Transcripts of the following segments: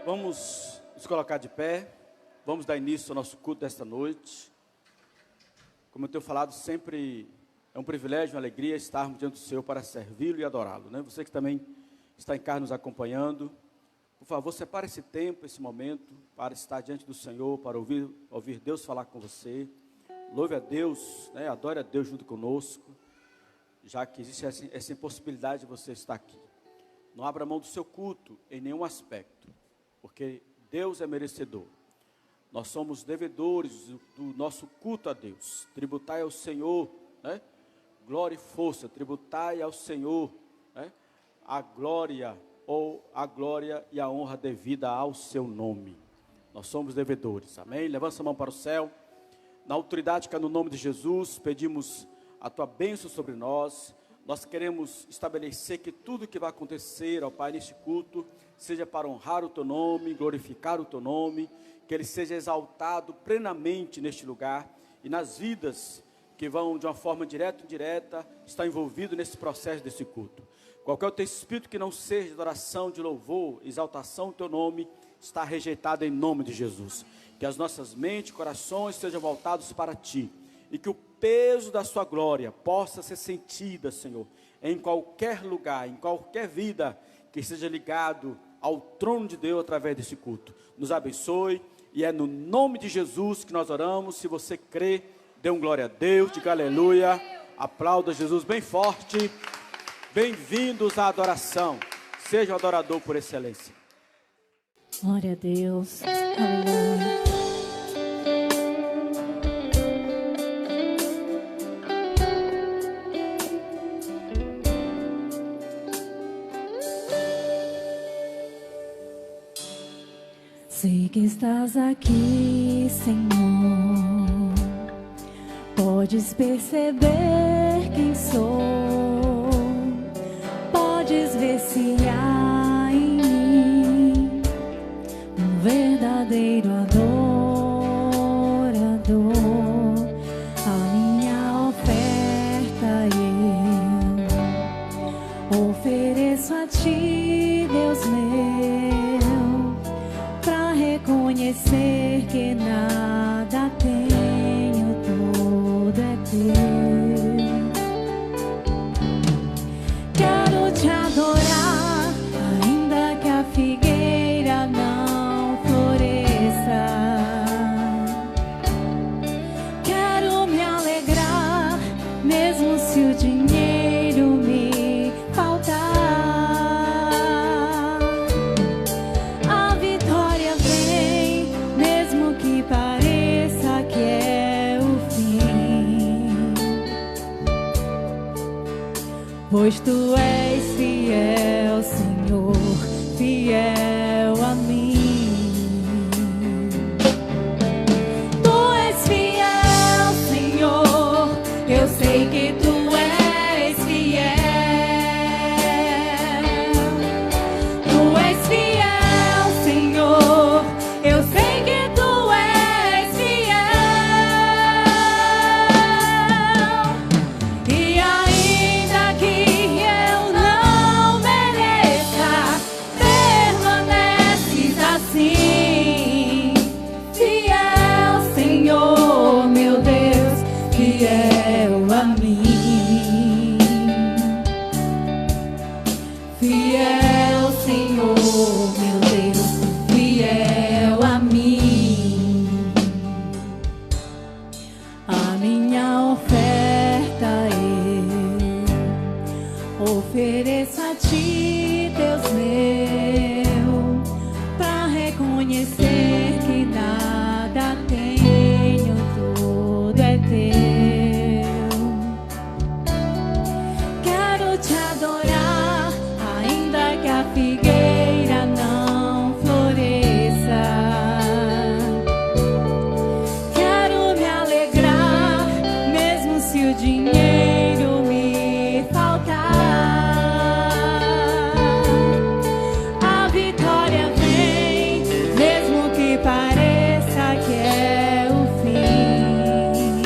Vamos nos colocar de pé, vamos dar início ao nosso culto desta noite. Como eu tenho falado, sempre é um privilégio, uma alegria estarmos diante do Senhor para servi-lo e adorá-lo, né? Você que também está em casa nos acompanhando, por favor, separe esse tempo, esse momento, para estar diante do Senhor, para ouvir Deus falar com você. Louve a Deus, né? Adore a Deus junto conosco, já que existe essa impossibilidade de você estar aqui. Não abra mão do seu culto em nenhum aspecto, porque Deus é merecedor. Nós somos devedores do nosso culto a Deus. Tributai ao Senhor, né? Glória e força, tributai ao Senhor, né? A glória e a honra devida ao seu nome. Nós somos devedores, amém? Levanta a mão para o céu. Na autoridade que é no nome de Jesus, pedimos a tua bênção sobre nós. Nós queremos estabelecer que tudo que vai acontecer, ó Pai, neste culto, seja para honrar o teu nome, glorificar o teu nome, que ele seja exaltado plenamente neste lugar e nas vidas que vão de uma forma direta ou indireta, estar envolvido nesse processo desse culto. Qualquer outro espírito que não seja de adoração, de louvor, exaltação do teu nome, está rejeitado em nome de Jesus. Que as nossas mentes e corações sejam voltados para ti, e que o peso da sua glória possa ser sentida, Senhor, em qualquer lugar, em qualquer vida que esteja ligado ao trono de Deus através desse culto. Nos abençoe, e é no nome de Jesus que nós oramos. Se você crê, dê um glória a Deus, diga aleluia, aplauda Jesus bem forte. Bem-vindos à adoração, seja um adorador por excelência. Glória a Deus, aleluia. Sei que estás aqui, Senhor. Podes perceber quem sou. Podes ver se há em mim um verdadeiro adorador. A minha oferta eu ofereço a ti, Deus meu, pra reconhecer que nada tenho, tudo é teu. Quero te adorar, ainda que a figueira não floresça. Quero me alegrar, mesmo se o dinheiro me faltar. A vitória vem, mesmo que pareça que é o fim, pois tu és fiel, Senhor, fiel a mim. Tu és fiel, Senhor, eu sei que tu és fiel. Tu és fiel, Senhor, eu sei que tu és fiel. E ainda que eu não mereça, permaneces assim. Fiel, Senhor, meu Deus, fiel a mim. Fiel, Senhor, meu Deus, fiel a mim. A minha oferta eu ofereço a ti, Deus meu, pra reconhecer que nada tenho, tudo é teu. Quero te adorar, ainda que a figueira não floresça. Quero me alegrar, mesmo se o dinheiro me faltar. A vitória vem, mesmo que pareça que é o fim,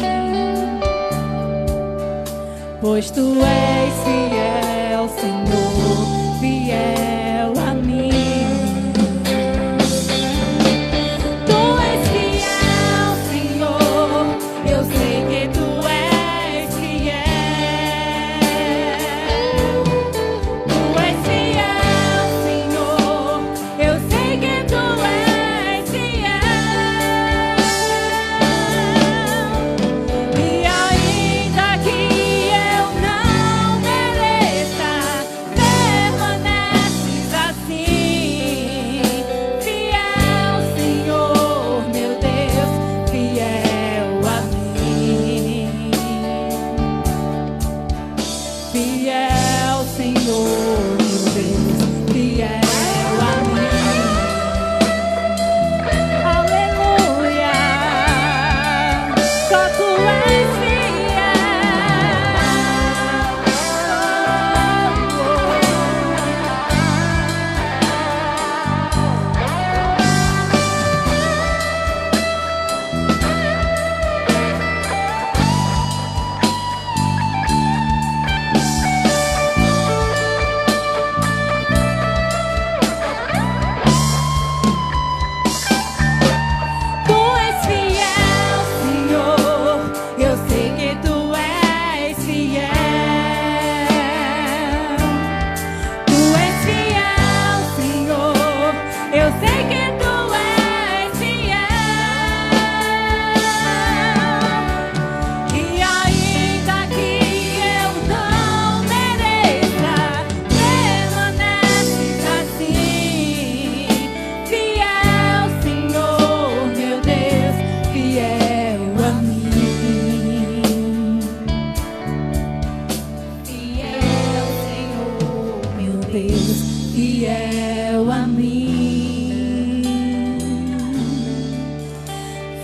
pois tu és fiel, Senhor, fiel a mim.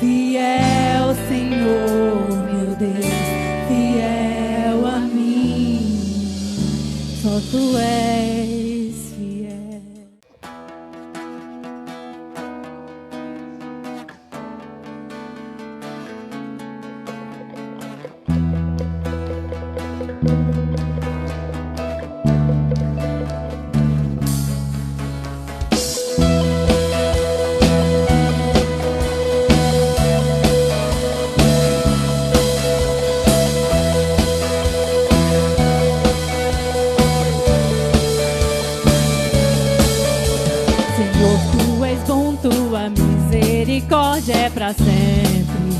Fiel, Senhor, meu Deus, fiel a mim. Só tu és fiel. Tua misericórdia é pra sempre.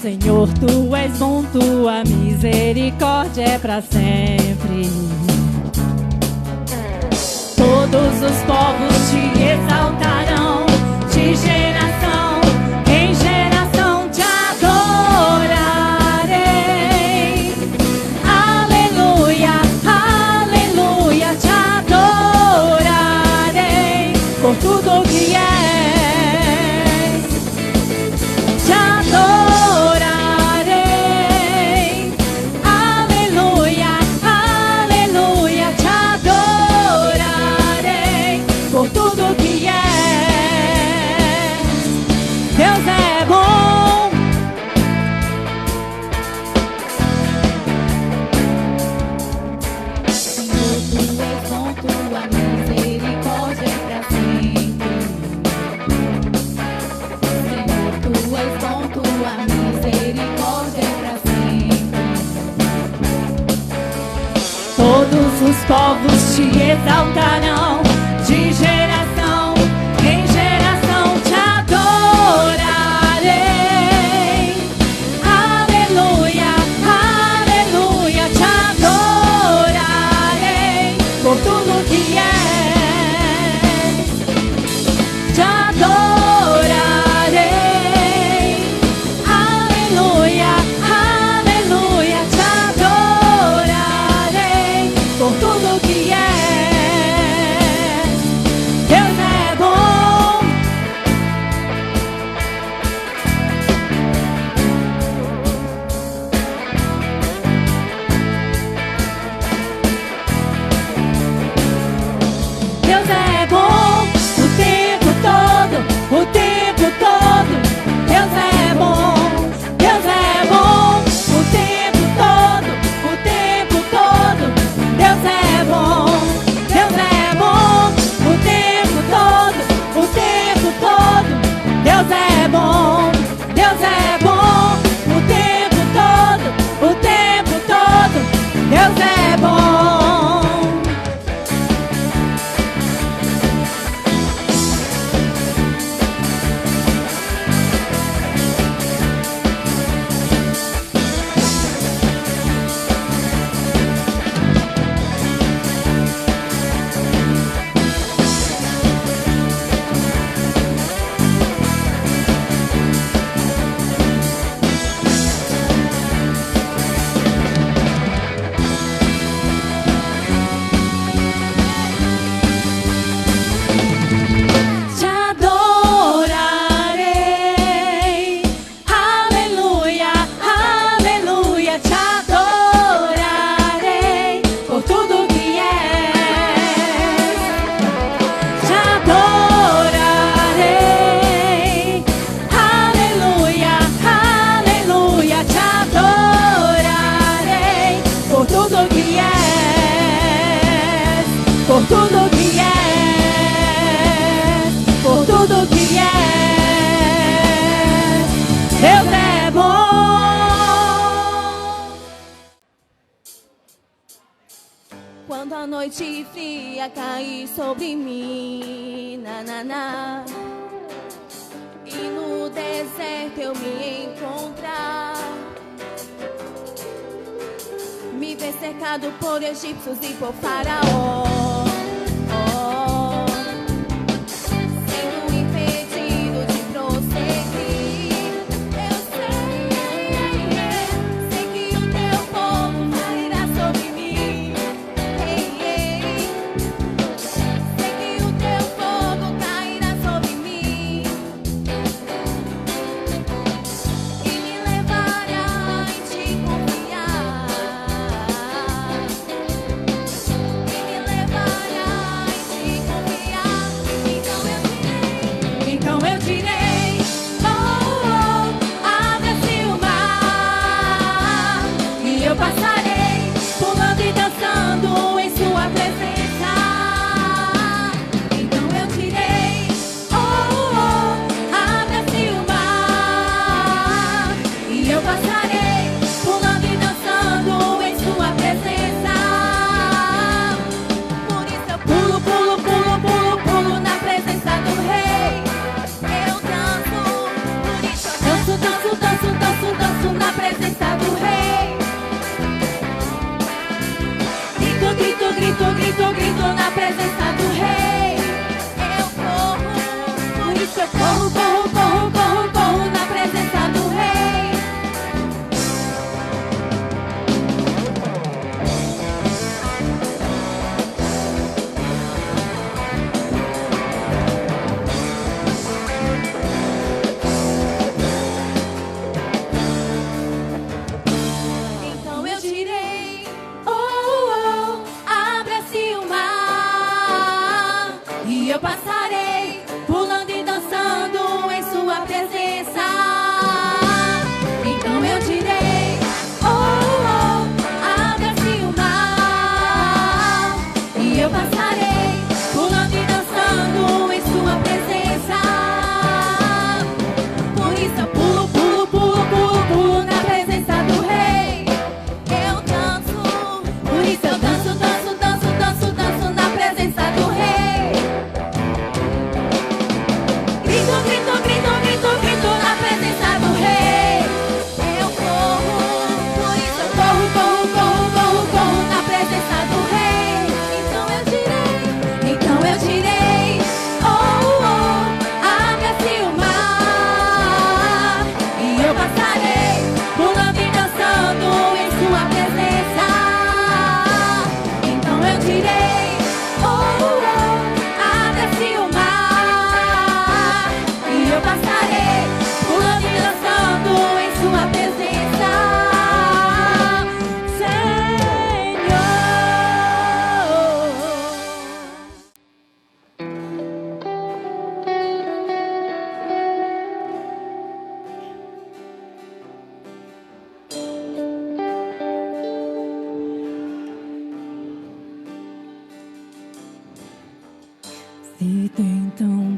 Senhor, tu és bom, tua misericórdia é pra sempre. Todos os povos te exaltarão, de geração em geração te adorarei. Aleluia, aleluia, te adorarei por tudo que és. Te adorarei. Aleluia, aleluia, te adorarei por tudo que és. Deus é bom. Senhor, tu és bom, tua misericórdia é pra sempre. Senhor, tu és bom, tua misericórdia é pra sempre. Todos os povos te exaltarão, de geração em geração te adorarei. Aleluia, aleluia, te adorarei por tudo que és. Te adorarei. Aleluia, aleluia, te adorarei por tudo que és. Deus é bom. Deus é bom o tempo todo, o tempo todo. Deus é bom, Deus é bom o tempo todo, o tempo todo. Deus é bom, Deus é bom o tempo todo, o tempo todo. Deus é bom, Deus é bom o tempo todo, o tempo todo. Deus é bom. Te adorarei. Aleluia, aleluia, te adorarei por tudo que és. Te adorarei. Aleluia, aleluia, te adorarei por tudo que és. Por tudo que és. Por tudo que és. Deus é bom. Quando a noite fria cair sobre mim, na, na, na, e no deserto eu me encontrar, me ver cercado por egípcios e por faraó, sendo impedido de prosseguir. Eu sei que o teu povo cairá sobre mim. Ei, ei. Sei que o teu fogo cairá sobre mim.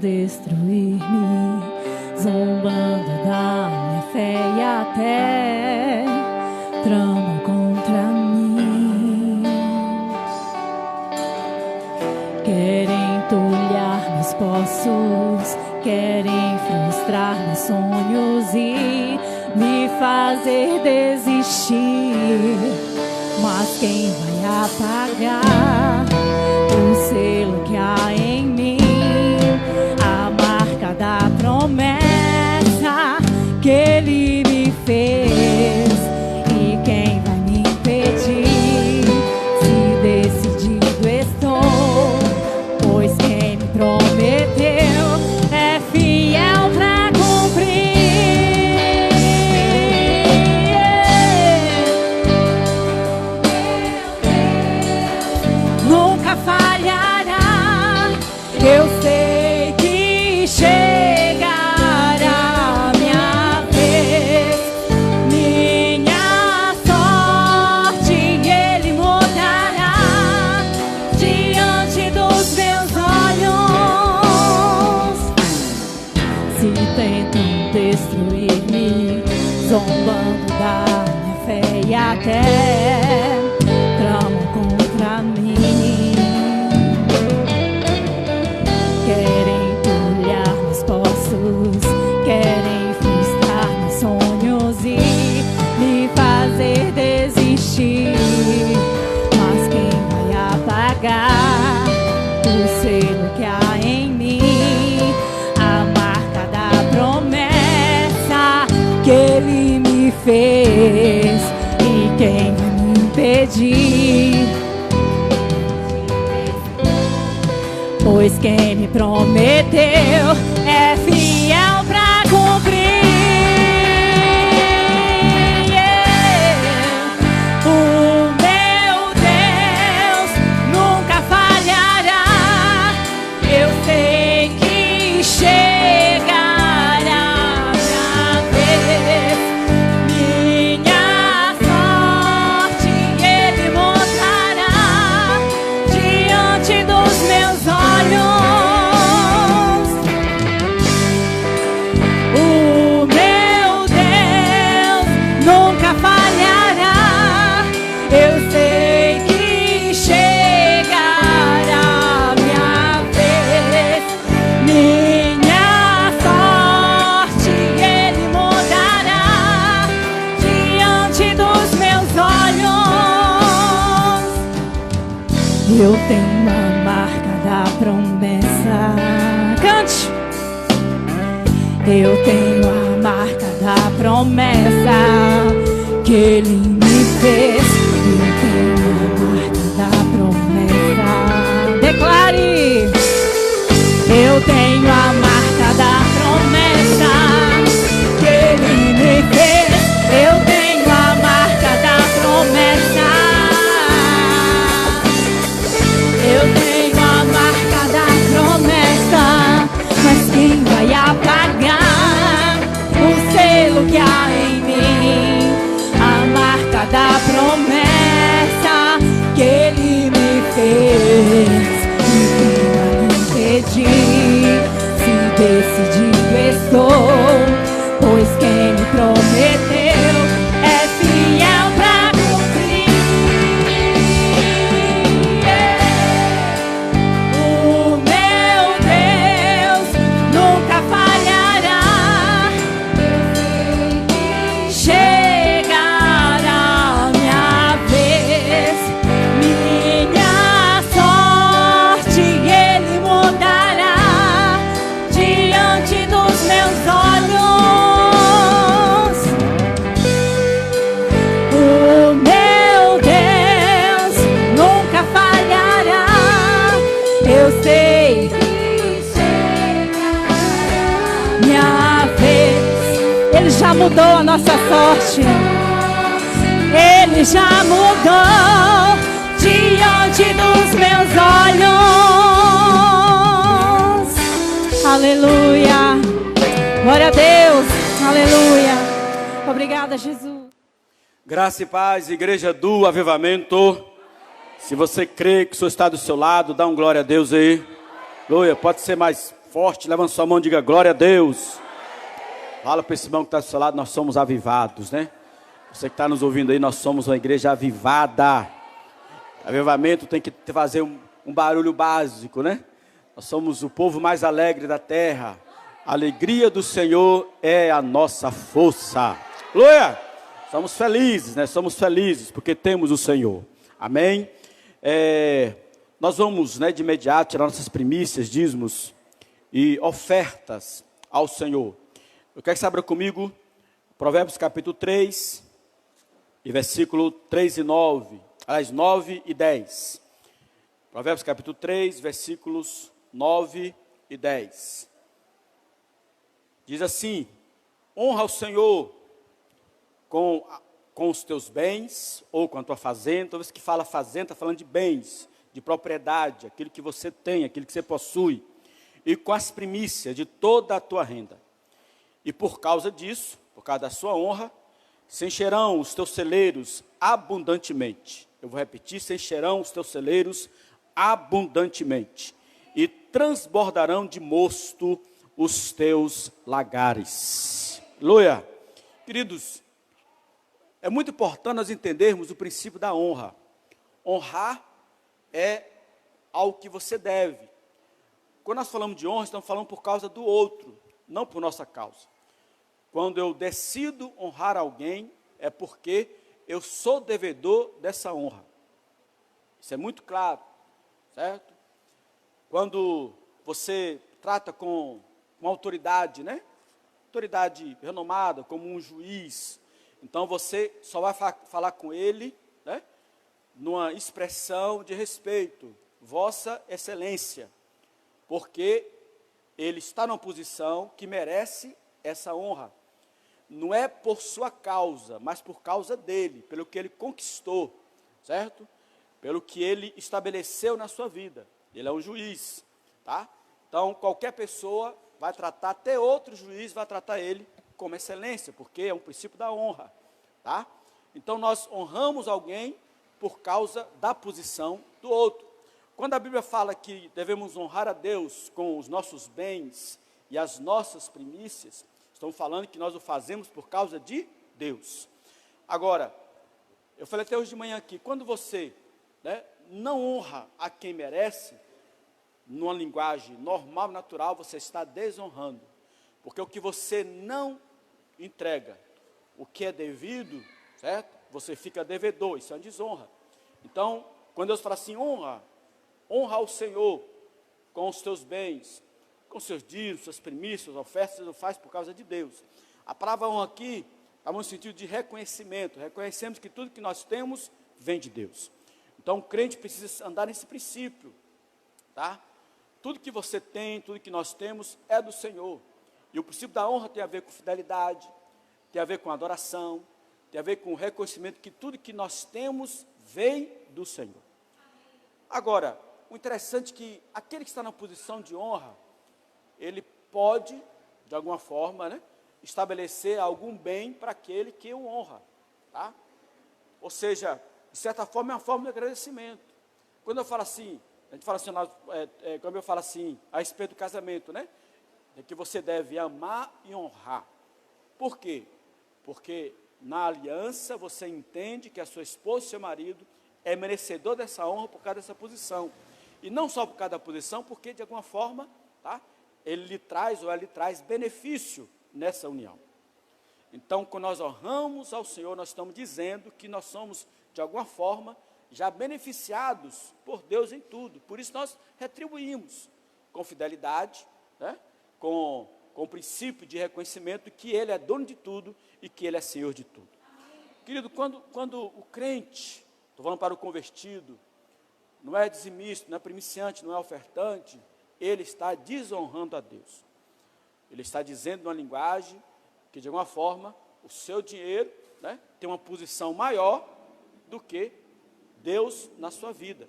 destruir-me, zombando da minha fé e até tramam contra mim. Querem entulhar meus poços, querem frustrar meus sonhos e me fazer desistir. Mas quem vai apagar o selo que há em mim, a marca da promessa que Ele me fez? E quem vai me impedir, se decidido estou? Pois quem me prometeu é fiel pra cumprir. Nunca falhará, eu sei que chegará minha vez, minha sorte Ele mudará diante dos meus olhos. Se tentam destruir-me, zombando da minha fé e até tramam contra mim. Querem entulhar meus poços, querem frustrar meus sonhos e me fazer desistir. Mas quem vai apagar o selo que há em mim, a marca da promessa que Ele me fez? E quem vai me impedir? Pois quem me prometeu é fiel pra cumprir. O meu Deus nunca falhará, eu sei que chegará minha vez, minha sorte Ele mostrará diante dos meus olhos. O meu Deus nunca falhará, eu sei que chegará minha vez, minha sorte Ele mudará diante dos meus olhos. Eu tenho a marca da promessa. Cante! Eu tenho a marca da promessa que Ele me fez. Eu tenho a marca da promessa. Declare! Eu tenho a marca da promessa que Ele me fez. Eu tenho a marca da promessa. Eu tenho a marca da promessa. Mas quem vai apagar o selo que há em mim, a marca da promessa que Ele me fez? E quem vai me impedir, se decidido estou? Pois quem me prometeu é fiel pra cumprir. O meu Deus nunca falhará, chegará minha vez, minha sorte Ele mudará diante dos meus olhos. O meu Deus nunca falhará, eu sei minha vez. Ele já mudou a nossa sorte, Ele já mudou diante dos meus olhos. Aleluia, glória a Deus, aleluia. Obrigada, Jesus. Graça e paz, igreja do Avivamento. Se você crê que o Senhor está do seu lado, dá um glória a Deus aí. Aleluia, pode ser mais forte, levanta sua mão e diga glória a Deus. Fala para esse irmão que está do seu lado, nós somos avivados, né? Você que está nos ouvindo aí, nós somos uma igreja avivada. Avivamento tem que fazer um barulho básico, né? Nós somos o povo mais alegre da terra. A alegria do Senhor é a nossa força. Aleluia! Somos felizes, né? Somos felizes porque temos o Senhor. Amém? Nós vamos, né, de imediato tirar nossas primícias, dízimos e ofertas ao Senhor. Eu quero que você abra comigo Provérbios capítulo 3, e versículo 3 e 9. Aliás, 9 e 10. Provérbios capítulo 3, versículos 9 e 10. Diz assim: honra o Senhor com os teus bens, ou com a tua fazenda. Toda vez que fala fazenda, está falando de bens, de propriedade, aquilo que você tem, aquilo que você possui. E com as primícias de toda a tua renda. E por causa disso, por causa da sua honra, se encherão os teus celeiros abundantemente. Eu vou repetir: se encherão os teus celeiros abundantemente. E transbordarão de mosto os teus lagares. Aleluia. Queridos, é muito importante nós entendermos o princípio da honra. Honrar é algo que você deve. Quando nós falamos de honra, estamos falando por causa do outro, não por nossa causa. Quando eu decido honrar alguém, é porque eu sou devedor dessa honra. Isso é muito claro, certo? Quando você trata com uma autoridade, né? Autoridade renomada, como um juiz, então você só vai falar com ele, né, numa expressão de respeito, Vossa Excelência, porque ele está numa posição que merece essa honra. Não é por sua causa, mas por causa dele, pelo que ele conquistou, certo? Pelo que ele estabeleceu na sua vida. Ele é um juiz, tá? Então, qualquer pessoa vai tratar, até outro juiz vai tratar ele como excelência, porque é um princípio da honra, tá? Então, nós honramos alguém por causa da posição do outro. Quando a Bíblia fala que devemos honrar a Deus com os nossos bens e as nossas primícias, estamos falando que nós o fazemos por causa de Deus. Agora, eu falei até hoje de manhã aqui, quando você, né, não honra a quem merece, numa linguagem normal, natural, você está desonrando. Porque o que você não entrega, o que é devido, certo? Você fica devedor, isso é uma desonra. Então, quando Deus fala assim, honra ao Senhor com os teus bens, com seus dízimos, suas primícias, suas ofertas, você não faz por causa de Deus. A palavra honra aqui está no sentido de reconhecimento. Reconhecemos que tudo que nós temos vem de Deus. Então, o crente precisa andar nesse princípio, tá? Tudo que você tem, tudo que nós temos é do Senhor. E o princípio da honra tem a ver com fidelidade, tem a ver com adoração, tem a ver com o reconhecimento que tudo que nós temos vem do Senhor. Agora, o interessante é que aquele que está na posição de honra, ele pode, de alguma forma, né, estabelecer algum bem para aquele que o honra, tá? Ou seja, de certa forma é uma forma de agradecimento. Quando eu falo assim, a gente fala assim, quando eu falo assim, a respeito do casamento, né, é que você deve amar e honrar. Por quê? Porque na aliança você entende que a sua esposa e seu marido é merecedor dessa honra por causa dessa posição. E não só por causa da posição, porque de alguma forma, tá, ele lhe traz ou ela lhe traz benefício nessa união. Então, quando nós honramos ao Senhor, nós estamos dizendo que nós somos, de alguma forma, já beneficiados por Deus em tudo. Por isso nós retribuímos com fidelidade, né, com o princípio de reconhecimento que Ele é dono de tudo e que Ele é Senhor de tudo. Querido, quando o crente, estou falando para o convertido, não é dizimista, não é primiciante, não é ofertante, ele está desonrando a Deus. Ele está dizendo numa linguagem que, de alguma forma, o seu dinheiro, né, tem uma posição maior do que Deus na sua vida.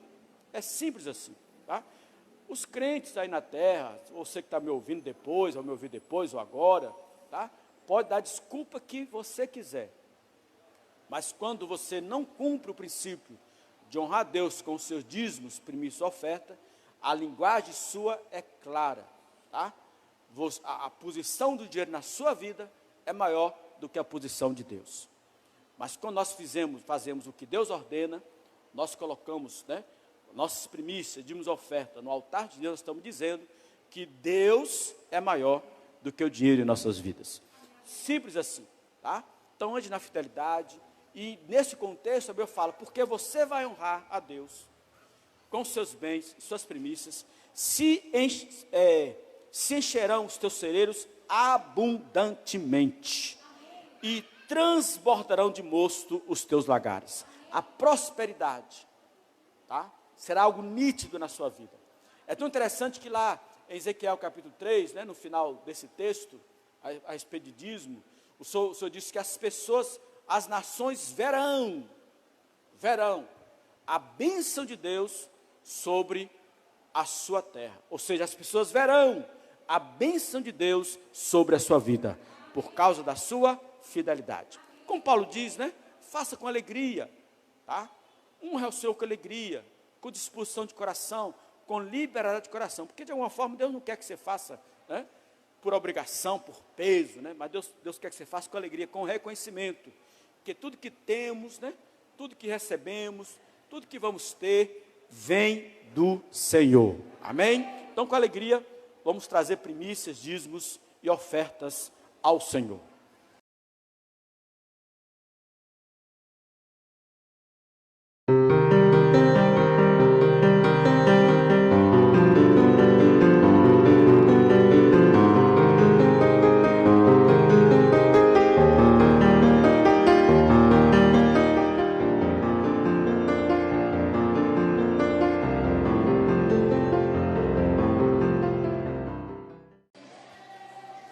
É simples assim, tá? Os crentes aí na terra, você que está me ouvindo depois, ou me ouvir depois, ou agora, tá? Pode dar desculpa que você quiser. Mas quando você não cumpre o princípio de honrar a Deus com os seus dízimos, primícias e oferta, a linguagem sua é clara, tá? A posição do dinheiro na sua vida é maior do que a posição de Deus. Mas quando nós fazemos o que Deus ordena, nós colocamos, né, nossas primícias, dimos oferta no altar de Deus, nós estamos dizendo que Deus é maior do que o dinheiro em nossas vidas. Simples assim, tá? Então ande na fidelidade, e nesse contexto eu falo, porque você vai honrar a Deus com seus bens, suas primícias, se encherão os teus celeiros abundantemente, e transbordarão de mosto os teus lagares. A prosperidade, tá? Será algo nítido na sua vida. É tão interessante que lá em Ezequiel capítulo 3, né, no final desse texto, a respeito de dízimo, o Senhor disse que as nações verão a bênção de Deus sobre a sua terra. Ou seja, as pessoas verão a bênção de Deus sobre a sua vida, por causa da sua fidelidade. Como Paulo diz, né? Faça com alegria, tá? Honra o Senhor com alegria, com disposição de coração, com liberdade de coração, porque de alguma forma Deus não quer que você faça, né, por obrigação, por peso, né? Mas Deus quer que você faça com alegria, com reconhecimento, porque tudo que temos, né, tudo que recebemos, tudo que vamos ter, vem do Senhor, amém? Então com alegria, vamos trazer primícias, dízimos e ofertas ao Senhor.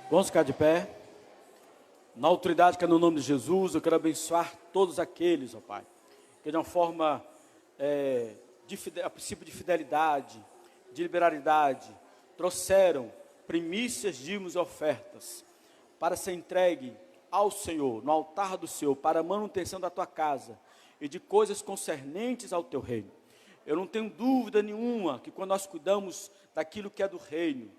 Vamos ficar de pé. Na autoridade que é no nome de Jesus, eu quero abençoar todos aqueles, ó Pai, que de uma forma, a princípio de fidelidade, de liberalidade, trouxeram primícias, dízimos e ofertas, para ser entregue ao Senhor, no altar do Senhor, para a manutenção da tua casa, e de coisas concernentes ao teu reino. Eu não tenho dúvida nenhuma, que quando nós cuidamos daquilo que é do reino,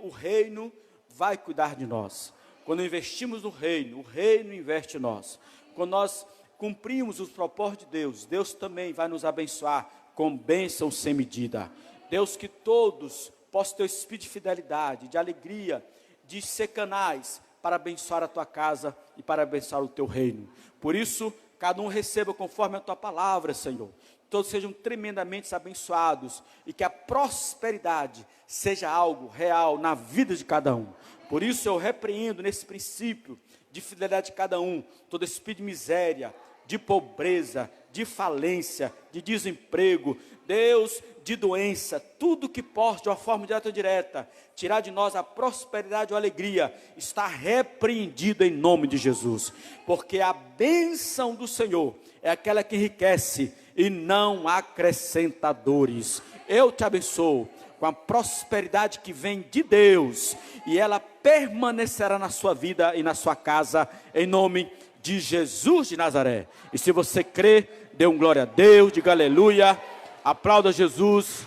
o reino vai cuidar de nós. Quando investimos no reino, o reino investe em nós. Quando nós cumprimos os propósitos de Deus, Deus também vai nos abençoar com bênção sem medida. Deus, que todos possam ter o espírito de fidelidade, de alegria, de ser canais para abençoar a tua casa e para abençoar o teu reino. Por isso, cada um receba conforme a tua palavra, Senhor. Todos sejam tremendamente abençoados e que a prosperidade seja algo real na vida de cada um. Por isso eu repreendo nesse princípio de fidelidade de cada um, todo espírito de miséria, de pobreza, de falência, de desemprego, Deus, de doença, tudo que possa de uma forma direta ou indireta tirar de nós a prosperidade ou a alegria, está repreendido em nome de Jesus, porque a bênção do Senhor é aquela que enriquece e não acrescenta dores. Eu te abençoo com a prosperidade que vem de Deus, e ela permanecerá na sua vida e na sua casa, em nome de Jesus de Nazaré. E se você crê, dê um glória a Deus, diga aleluia, aplauda Jesus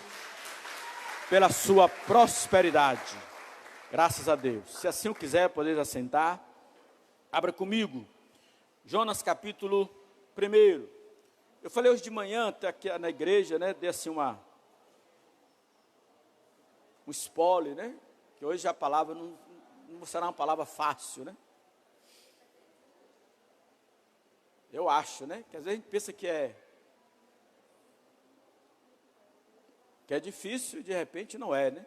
pela sua prosperidade. Graças a Deus. Se assim o quiser, podeis assentar. Abra comigo, Jonas capítulo 1. Eu falei hoje de manhã, até aqui na igreja, né, dei assim um spoiler, né, que hoje a palavra não será uma palavra fácil, né. Eu acho, né, que às vezes a gente pensa que é difícil e de repente não é, né.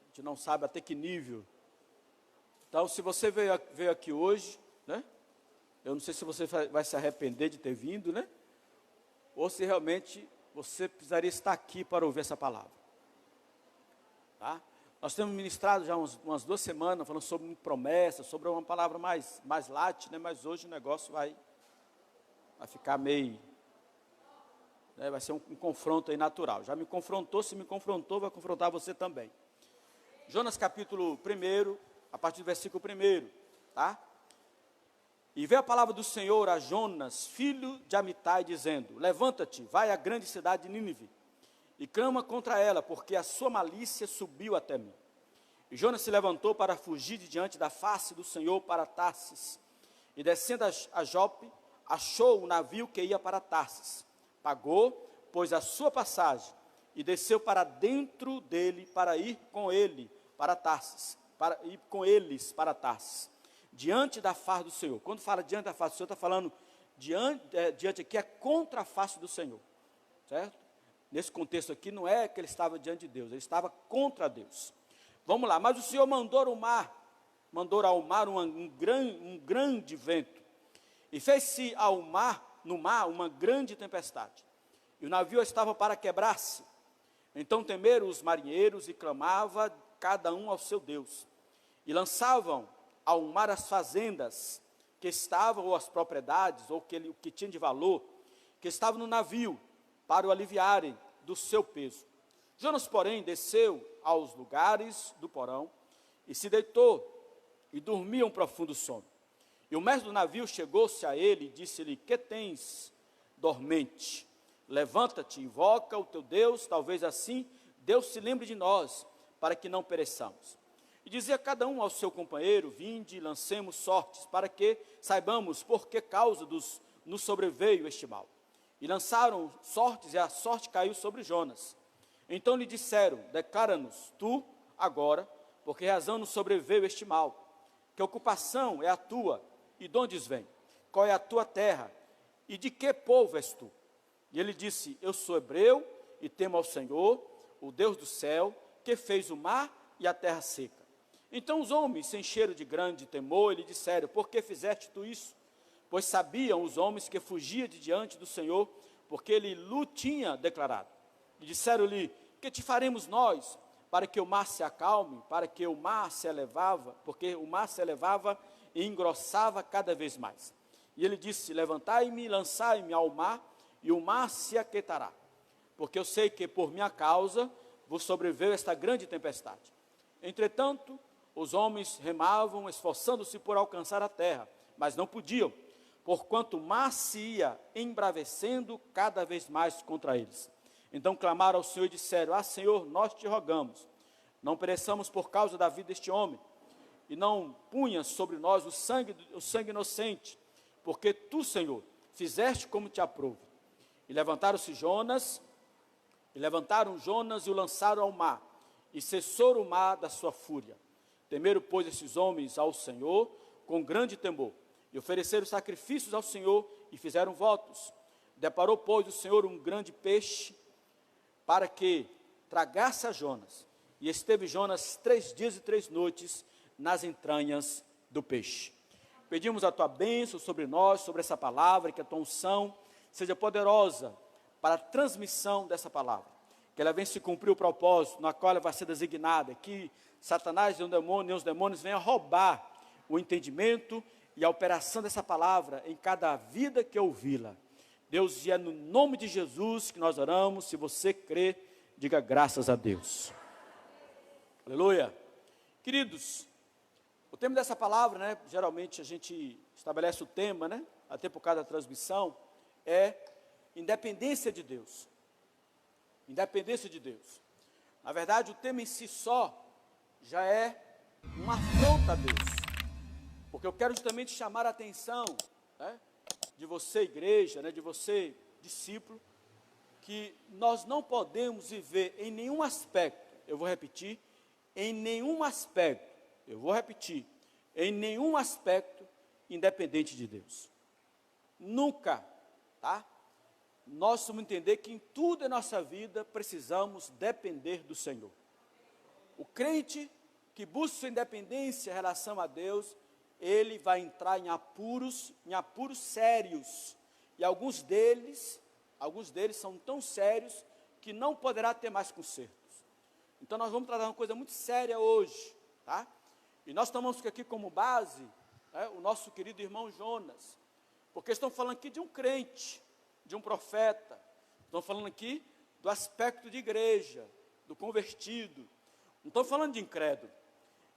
A gente não sabe até que nível. Então, se você veio aqui hoje, né, eu não sei se você vai se arrepender de ter vindo, né, ou se realmente você precisaria estar aqui para ouvir essa palavra. Tá? Nós temos ministrado já umas 2 semanas, falando sobre promessa, sobre uma palavra mais light, né? Mas hoje o negócio vai ficar meio, né? Vai ser um confronto aí natural. Já me confrontou, se me confrontou, vai confrontar você também. Jonas capítulo 1, a partir do versículo 1, tá? E veio a palavra do Senhor a Jonas, filho de Amitai, dizendo: levanta-te, vai à grande cidade de Nínive, e clama contra ela, porque a sua malícia subiu até mim. E Jonas se levantou para fugir de diante da face do Senhor para Tarsis. E descendo a Jope, achou o navio que ia para Tarsis. Pagou, pois, a sua passagem, e desceu para dentro dele para ir com ele para Tarsis. Para ir com eles para Tarsis. Diante da face do Senhor. Quando fala diante da face do Senhor, está falando diante aqui é contra a face do Senhor. Certo? Nesse contexto aqui, não é que ele estava diante de Deus, ele estava contra Deus. Vamos lá, mas o Senhor mandou ao mar um grande vento, e fez-se no mar uma grande tempestade, e o navio estava para quebrar-se. Então temeram os marinheiros, e clamava cada um ao seu Deus, e lançavam ao mar as fazendas que estavam, ou as propriedades, ou o que tinha de valor, que estavam no navio, para o aliviarem do seu peso. Jonas, porém, desceu aos lugares do porão, e se deitou, e dormia um profundo sono. E o mestre do navio chegou-se a ele, e disse-lhe: que tens, dormente? Levanta-te, invoca o teu Deus, talvez assim Deus se lembre de nós, para que não pereçamos. E dizia cada um ao seu companheiro: vinde, lancemos sortes, para que saibamos por que causa nos sobreveio este mal. E lançaram sortes, e a sorte caiu sobre Jonas. Então lhe disseram: declara-nos tu agora, por que razão nos sobreveio este mal? Que ocupação é a tua, e de onde vem? Qual é a tua terra, e de que povo és tu? E ele disse: eu sou hebreu, e temo ao Senhor, o Deus do céu, que fez o mar e a terra seca. Então os homens se encheram de grande temor, e lhe disseram: por que fizeste tu isso? Pois sabiam os homens que fugia de diante do Senhor, porque ele lhe tinha declarado. E disseram-lhe: que te faremos nós, para que o mar se acalme, para que o mar se elevava, porque o mar se elevava e engrossava cada vez mais. E ele disse: levantai-me e lançai-me ao mar, e o mar se aquietará, porque eu sei que por minha causa vos sobreveio esta grande tempestade. Entretanto, os homens remavam, esforçando-se por alcançar a terra, mas não podiam, porquanto o mar se ia embravecendo cada vez mais contra eles. Então clamaram ao Senhor e disseram: Senhor, nós te rogamos, não pereçamos por causa da vida deste homem, e não punhas sobre nós o sangue inocente, porque tu, Senhor, fizeste como te aprouve. E levantaram Jonas e o lançaram ao mar, e cessou o mar da sua fúria. Temeram, pois, esses homens ao Senhor com grande temor, e ofereceram sacrifícios ao Senhor, e fizeram votos. Deparou, pois, o Senhor um grande peixe, para que tragasse a Jonas, e esteve Jonas 3 dias e 3 noites nas entranhas do peixe. Pedimos a tua bênção sobre nós, sobre essa palavra, que a tua unção seja poderosa para a transmissão dessa palavra, que ela venha se cumprir o propósito na qual ela vai ser designada, que Satanás e os demônios venham roubar o entendimento e a operação dessa palavra em cada vida que ouvi-la. Deus, e é no nome de Jesus que nós oramos. Se você crê, diga graças a Deus. Aleluia. Queridos, o tema dessa palavra, geralmente a gente estabelece o tema, até por causa da transmissão, é independência de Deus. Independência de Deus. Na verdade, o tema em si só já é uma afronta a Deus. Porque eu quero justamente chamar a atenção, de você, igreja, de você, discípulo, que nós não podemos viver em nenhum aspecto, eu vou repetir, em nenhum aspecto independente de Deus. Nunca, nós vamos entender que em tudo em nossa vida precisamos depender do Senhor. O crente que busca sua independência em relação a Deus, ele vai entrar em apuros sérios, e alguns deles são tão sérios que não poderá ter mais consertos. Então nós vamos tratar uma coisa muito séria hoje, e nós tomamos aqui como base o nosso querido irmão Jonas, porque estamos falando aqui de um crente, de um profeta, estamos falando aqui do aspecto de igreja, do convertido, não estamos falando de incrédulo.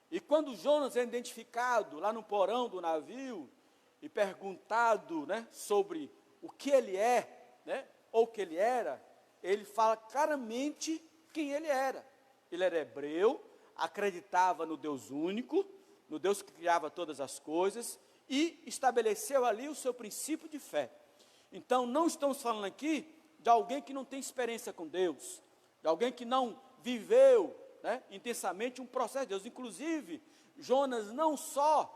E quando Jonas é identificado lá no porão do navio e perguntado, sobre o que ele é, ou o que ele era, ele fala claramente quem ele era. Ele era hebreu, acreditava no Deus único, no Deus que criava todas as coisas, e estabeleceu ali o seu princípio de fé. Então, não estamos falando aqui de alguém que não tem experiência com Deus, de alguém que não viveu, né, intensamente um processo de Deus. Inclusive, Jonas não só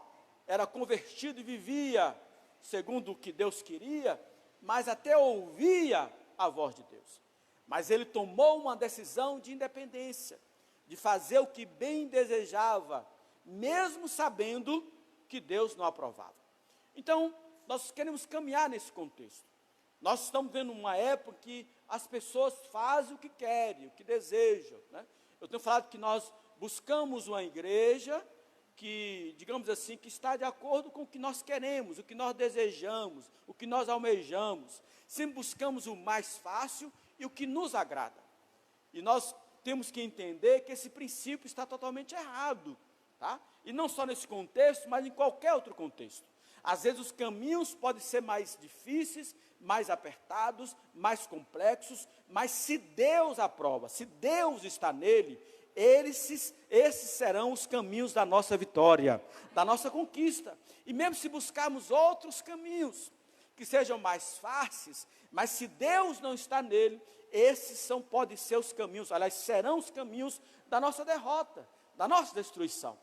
era convertido e vivia segundo o que Deus queria, mas até ouvia a voz de Deus. Mas ele tomou uma decisão de independência, de fazer o que bem desejava, mesmo sabendo que Deus não aprovava. Então, nós queremos caminhar nesse contexto. Nós estamos vendo uma época que as pessoas fazem o que querem, o que desejam, né? Eu tenho falado que nós buscamos uma igreja que, digamos assim, que está de acordo com o que nós queremos, o que nós desejamos, o que nós almejamos. Sempre buscamos o mais fácil e o que nos agrada. E nós temos que entender que esse princípio está totalmente errado, tá? E não só nesse contexto, mas em qualquer outro contexto. Às vezes os caminhos podem ser mais difíceis, mais apertados, mais complexos, mas se Deus aprova, se Deus está nele, esses serão os caminhos da nossa vitória, da nossa conquista. E mesmo se buscarmos outros caminhos, que sejam mais fáceis, mas se Deus não está nele, podem ser os caminhos, aliás, serão os caminhos da nossa derrota, da nossa destruição.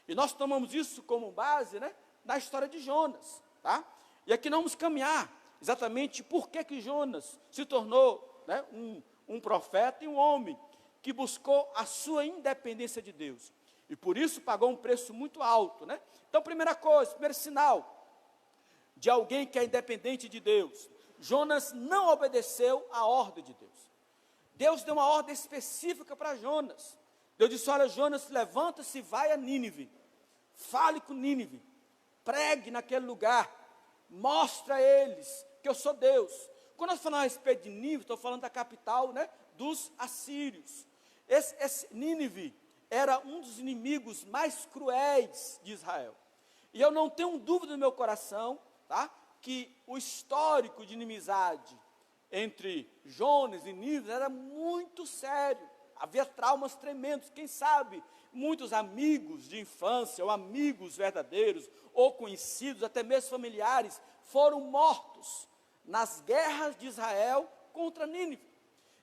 E nós tomamos isso como base, né, na história de Jonas, tá? E aqui nós vamos caminhar exatamente por que Jonas se tornou, né, um profeta e um homem que buscou a sua independência de Deus. E por isso pagou um preço muito alto, né? Então, primeiro sinal de alguém que é independente de Deus. Jonas não obedeceu à ordem de Deus. Deus deu uma ordem específica para Jonas. Deus disse: olha, Jonas, levanta-se e vai a Nínive. Fale com Nínive. Pregue naquele lugar. Mostra a eles que eu sou Deus. Quando nós falamos a respeito de Nínive, estou falando da capital, né, dos assírios. Esse Nínive era um dos inimigos mais cruéis de Israel. E eu não tenho dúvida no meu coração, tá, que o histórico de inimizade entre Jonas e Nínive era muito sério. Havia traumas tremendos. Quem sabe muitos amigos de infância, ou amigos verdadeiros, ou conhecidos, até mesmo familiares, foram mortos nas guerras de Israel contra Nínive.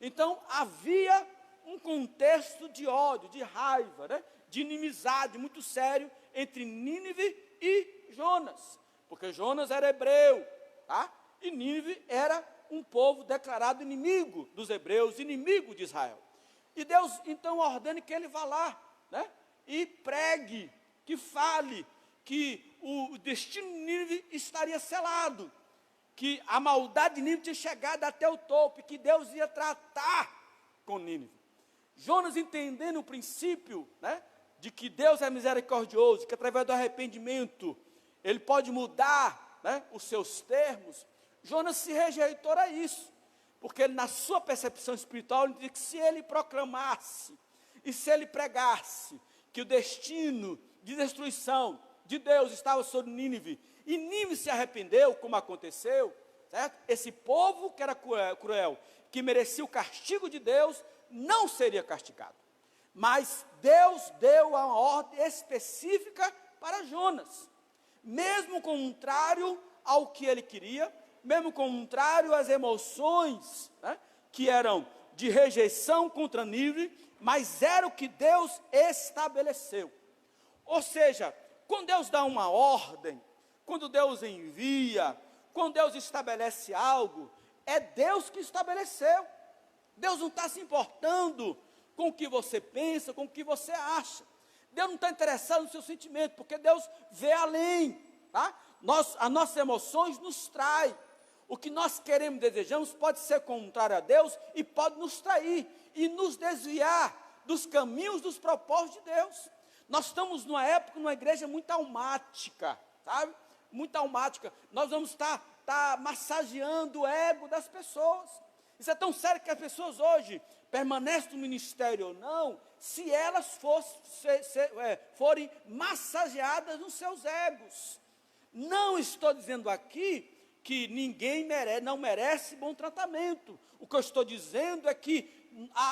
Então havia um contexto de ódio, de raiva, né, de inimizade muito sério entre Nínive e Jonas, porque Jonas era hebreu, tá? E Nínive era um povo declarado inimigo dos hebreus, inimigo de Israel. E Deus então ordena que ele vá lá, né, e pregue, que fale que o destino de Nínive estaria selado, que a maldade de Nínive tinha chegado até o topo, e que Deus ia tratar com Nínive. Jonas, entendendo o princípio, né, de que Deus é misericordioso, que através do arrependimento ele pode mudar, né, os seus termos, Jonas se rejeitou a isso, porque ele, na sua percepção espiritual, ele disse que se ele proclamasse e se ele pregasse que o destino de destruição de Deus estava sobre Nínive, e Nínive se arrependeu, como aconteceu, certo? Esse povo que era cruel, que merecia o castigo de Deus, não seria castigado. Mas Deus deu uma ordem específica para Jonas, mesmo contrário ao que ele queria, mesmo contrário às emoções, né, que eram de rejeição contra Nínive, mas era o que Deus estabeleceu. Ou seja, quando Deus dá uma ordem, quando Deus envia, quando Deus estabelece algo, é Deus que estabeleceu. Deus não está se importando com o que você pensa, com o que você acha. Deus não está interessado no seu sentimento, porque Deus vê além, tá? As nossas emoções nos traem. O que nós queremos, desejamos, pode ser contrário a Deus e pode nos trair e nos desviar dos caminhos, dos propósitos de Deus. Nós estamos numa época, numa igreja muito almática, sabe? Muito almática. Nós vamos estar massageando o ego das pessoas. Isso é tão sério que as pessoas hoje permanecem no ministério ou não, se elas forem massageadas nos seus egos. Não estou dizendo aqui que ninguém não merece bom tratamento. O que eu estou dizendo é que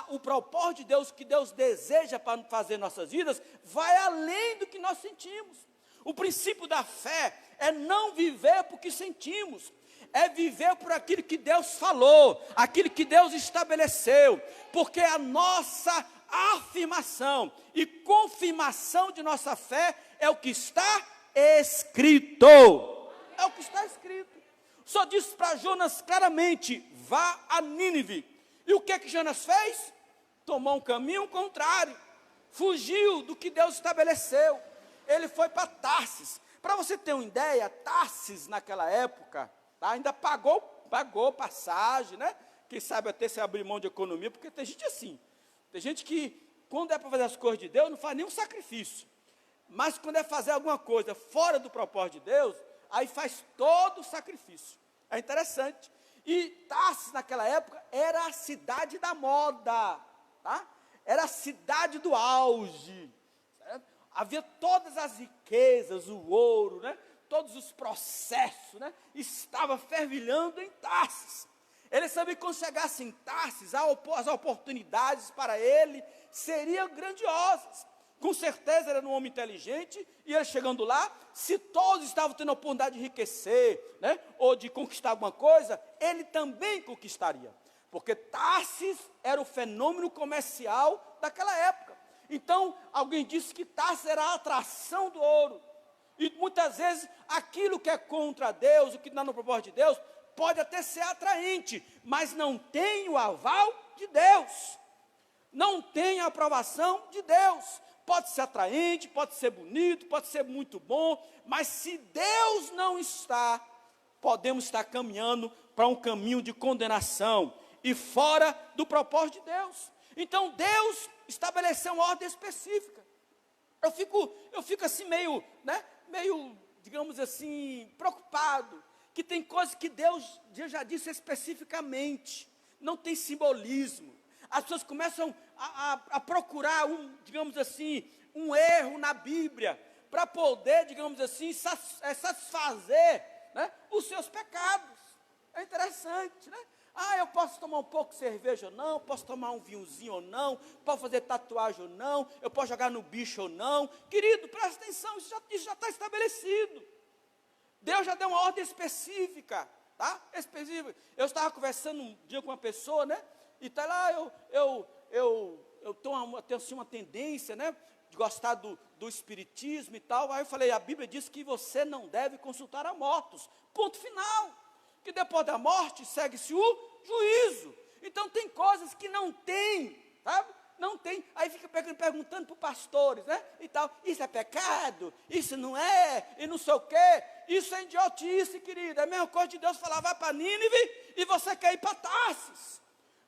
o propósito de Deus, que Deus deseja para fazer em nossas vidas, vai além do que nós sentimos. O princípio da fé é não viver porque sentimos, é viver por aquilo que Deus falou, aquilo que Deus estabeleceu, porque a nossa afirmação e confirmação de nossa fé é o que está escrito. É o que está escrito. Só disse para Jonas claramente: vá a Nínive. E o que Jonas fez? Tomou um caminho contrário, fugiu do que Deus estabeleceu. Ele foi para Tarsis. Para você ter uma ideia, Tarsis naquela época, tá, ainda pagou passagem, né? Quem sabe até se abrir mão de economia, porque tem gente assim. Tem gente que, quando é para fazer as coisas de Deus, não faz nenhum sacrifício. Mas quando é fazer alguma coisa fora do propósito de Deus, aí faz todo o sacrifício. É interessante. E Tarsis, naquela época, era a cidade da moda, tá? Era a cidade do auge. Certo? Havia todas as riquezas, o ouro, né? Todos os processos, né? Estava fervilhando em Tarsis. Ele sabia que quando chegasse em Tarsis, as oportunidades para ele seriam grandiosas. Com certeza era um homem inteligente, e ele chegando lá, se todos estavam tendo a oportunidade de enriquecer, né, ou de conquistar alguma coisa, ele também conquistaria. Porque Tarsis era o fenômeno comercial daquela época. Então, alguém disse que Tarsis era a atração do ouro. E muitas vezes, aquilo que é contra Deus, o que não é no propósito de Deus, pode até ser atraente, mas não tem o aval de Deus. Não tem a aprovação de Deus. Pode ser atraente, pode ser bonito, pode ser muito bom, mas se Deus não está, podemos estar caminhando para um caminho de condenação e fora do propósito de Deus. Então Deus estabeleceu uma ordem específica. Eu fico assim meio, digamos assim, preocupado, que tem coisas que Deus já disse especificamente, não tem simbolismo. As pessoas começam a procurar digamos assim, um erro na Bíblia, para poder, digamos assim, satisfazer, né, os seus pecados. É interessante, né? Eu posso tomar um pouco de cerveja ou não, posso tomar um vinhozinho ou não, posso fazer tatuagem ou não, eu posso jogar no bicho ou não. Querido, presta atenção, isso já está estabelecido. Deus já deu uma ordem específica, tá? Específica. Eu estava conversando um dia com uma pessoa, né? E tá lá, eu tenho assim, uma tendência, né, de gostar do espiritismo e tal. Aí eu falei: a Bíblia diz que você não deve consultar a mortos. Ponto final. Que depois da morte segue-se o juízo. Então tem coisas que não tem, sabe? Não tem. Aí fica perguntando para os pastores, né? E tal. Isso é pecado? Isso não é? E não sei o quê. Isso é idiotice, querida. É a mesma coisa de Deus falar: vai para Nínive e você quer ir para Tarsis.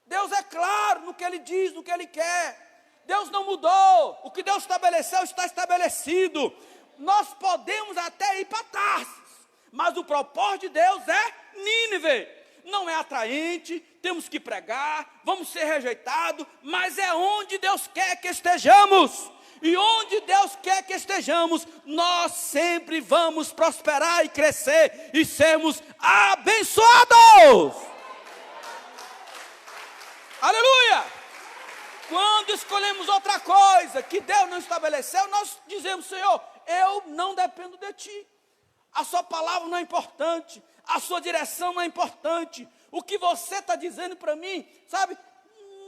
Deus é claro no que Ele diz, no que Ele quer. Deus não mudou. O que Deus estabeleceu está estabelecido. Nós podemos até ir para Tarsis, mas o propósito de Deus é Nínive. Não é atraente, temos que pregar, vamos ser rejeitados, mas é onde Deus quer que estejamos. E onde Deus quer que estejamos, nós sempre vamos prosperar e crescer e sermos abençoados. Aleluia! Quando escolhemos outra coisa que Deus não estabeleceu, nós dizemos: Senhor, eu não dependo de Ti. A sua palavra não é importante, a sua direção não é importante. O que você está dizendo para mim, sabe,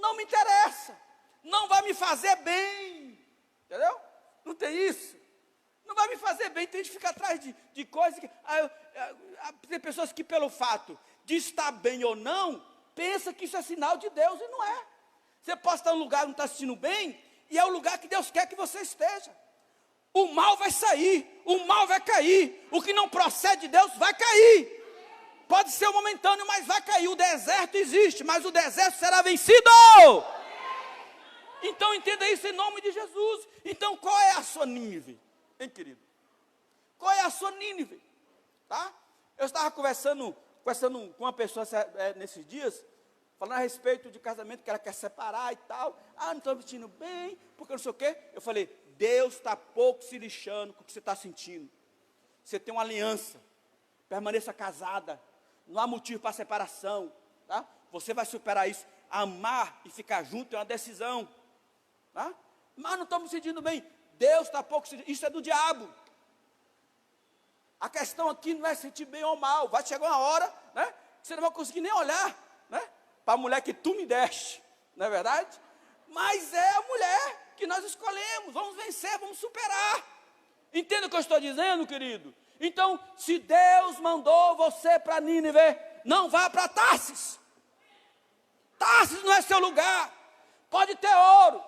não me interessa, não vai me fazer bem, entendeu? Não tem isso, não vai me fazer bem. Tem gente que fica atrás de coisas que, tem pessoas que pelo fato de estar bem ou não, pensa que isso é sinal de Deus, e não é. Você pode estar num lugar que não está assistindo bem, e é o lugar que Deus quer que você esteja. O mal vai sair, o mal vai cair, o que não procede de Deus vai cair. Pode ser momentâneo, mas vai cair. O deserto existe, mas o deserto será vencido. Então entenda isso em nome de Jesus. Então qual é a sua Nínive, hein, querido? Qual é a sua Nínive? Tá? Eu estava conversando com uma pessoa nesses dias, falando a respeito de casamento, que ela quer separar e tal. Não estou me sentindo bem, porque não sei o quê. Eu falei: Deus está pouco se lixando com o que você está sentindo. Você tem uma aliança, permaneça casada, não há motivo para separação, tá? Você vai superar isso. amar e ficar junto é uma decisão. Tá? Mas não estamos sentindo bem. Deus está pouco sentindo. Isso é do diabo. A questão aqui não é sentir bem ou mal. Vai chegar uma hora, né, que você não vai conseguir nem olhar, né, para a mulher que tu me deste. Não é verdade? Mas é a mulher que nós escolhemos. Vamos vencer, vamos superar. Entenda o que eu estou dizendo, querido? Então, se Deus mandou você para Nínive, não vá para Tarsis. Tarsis não é seu lugar. Pode ter ouro,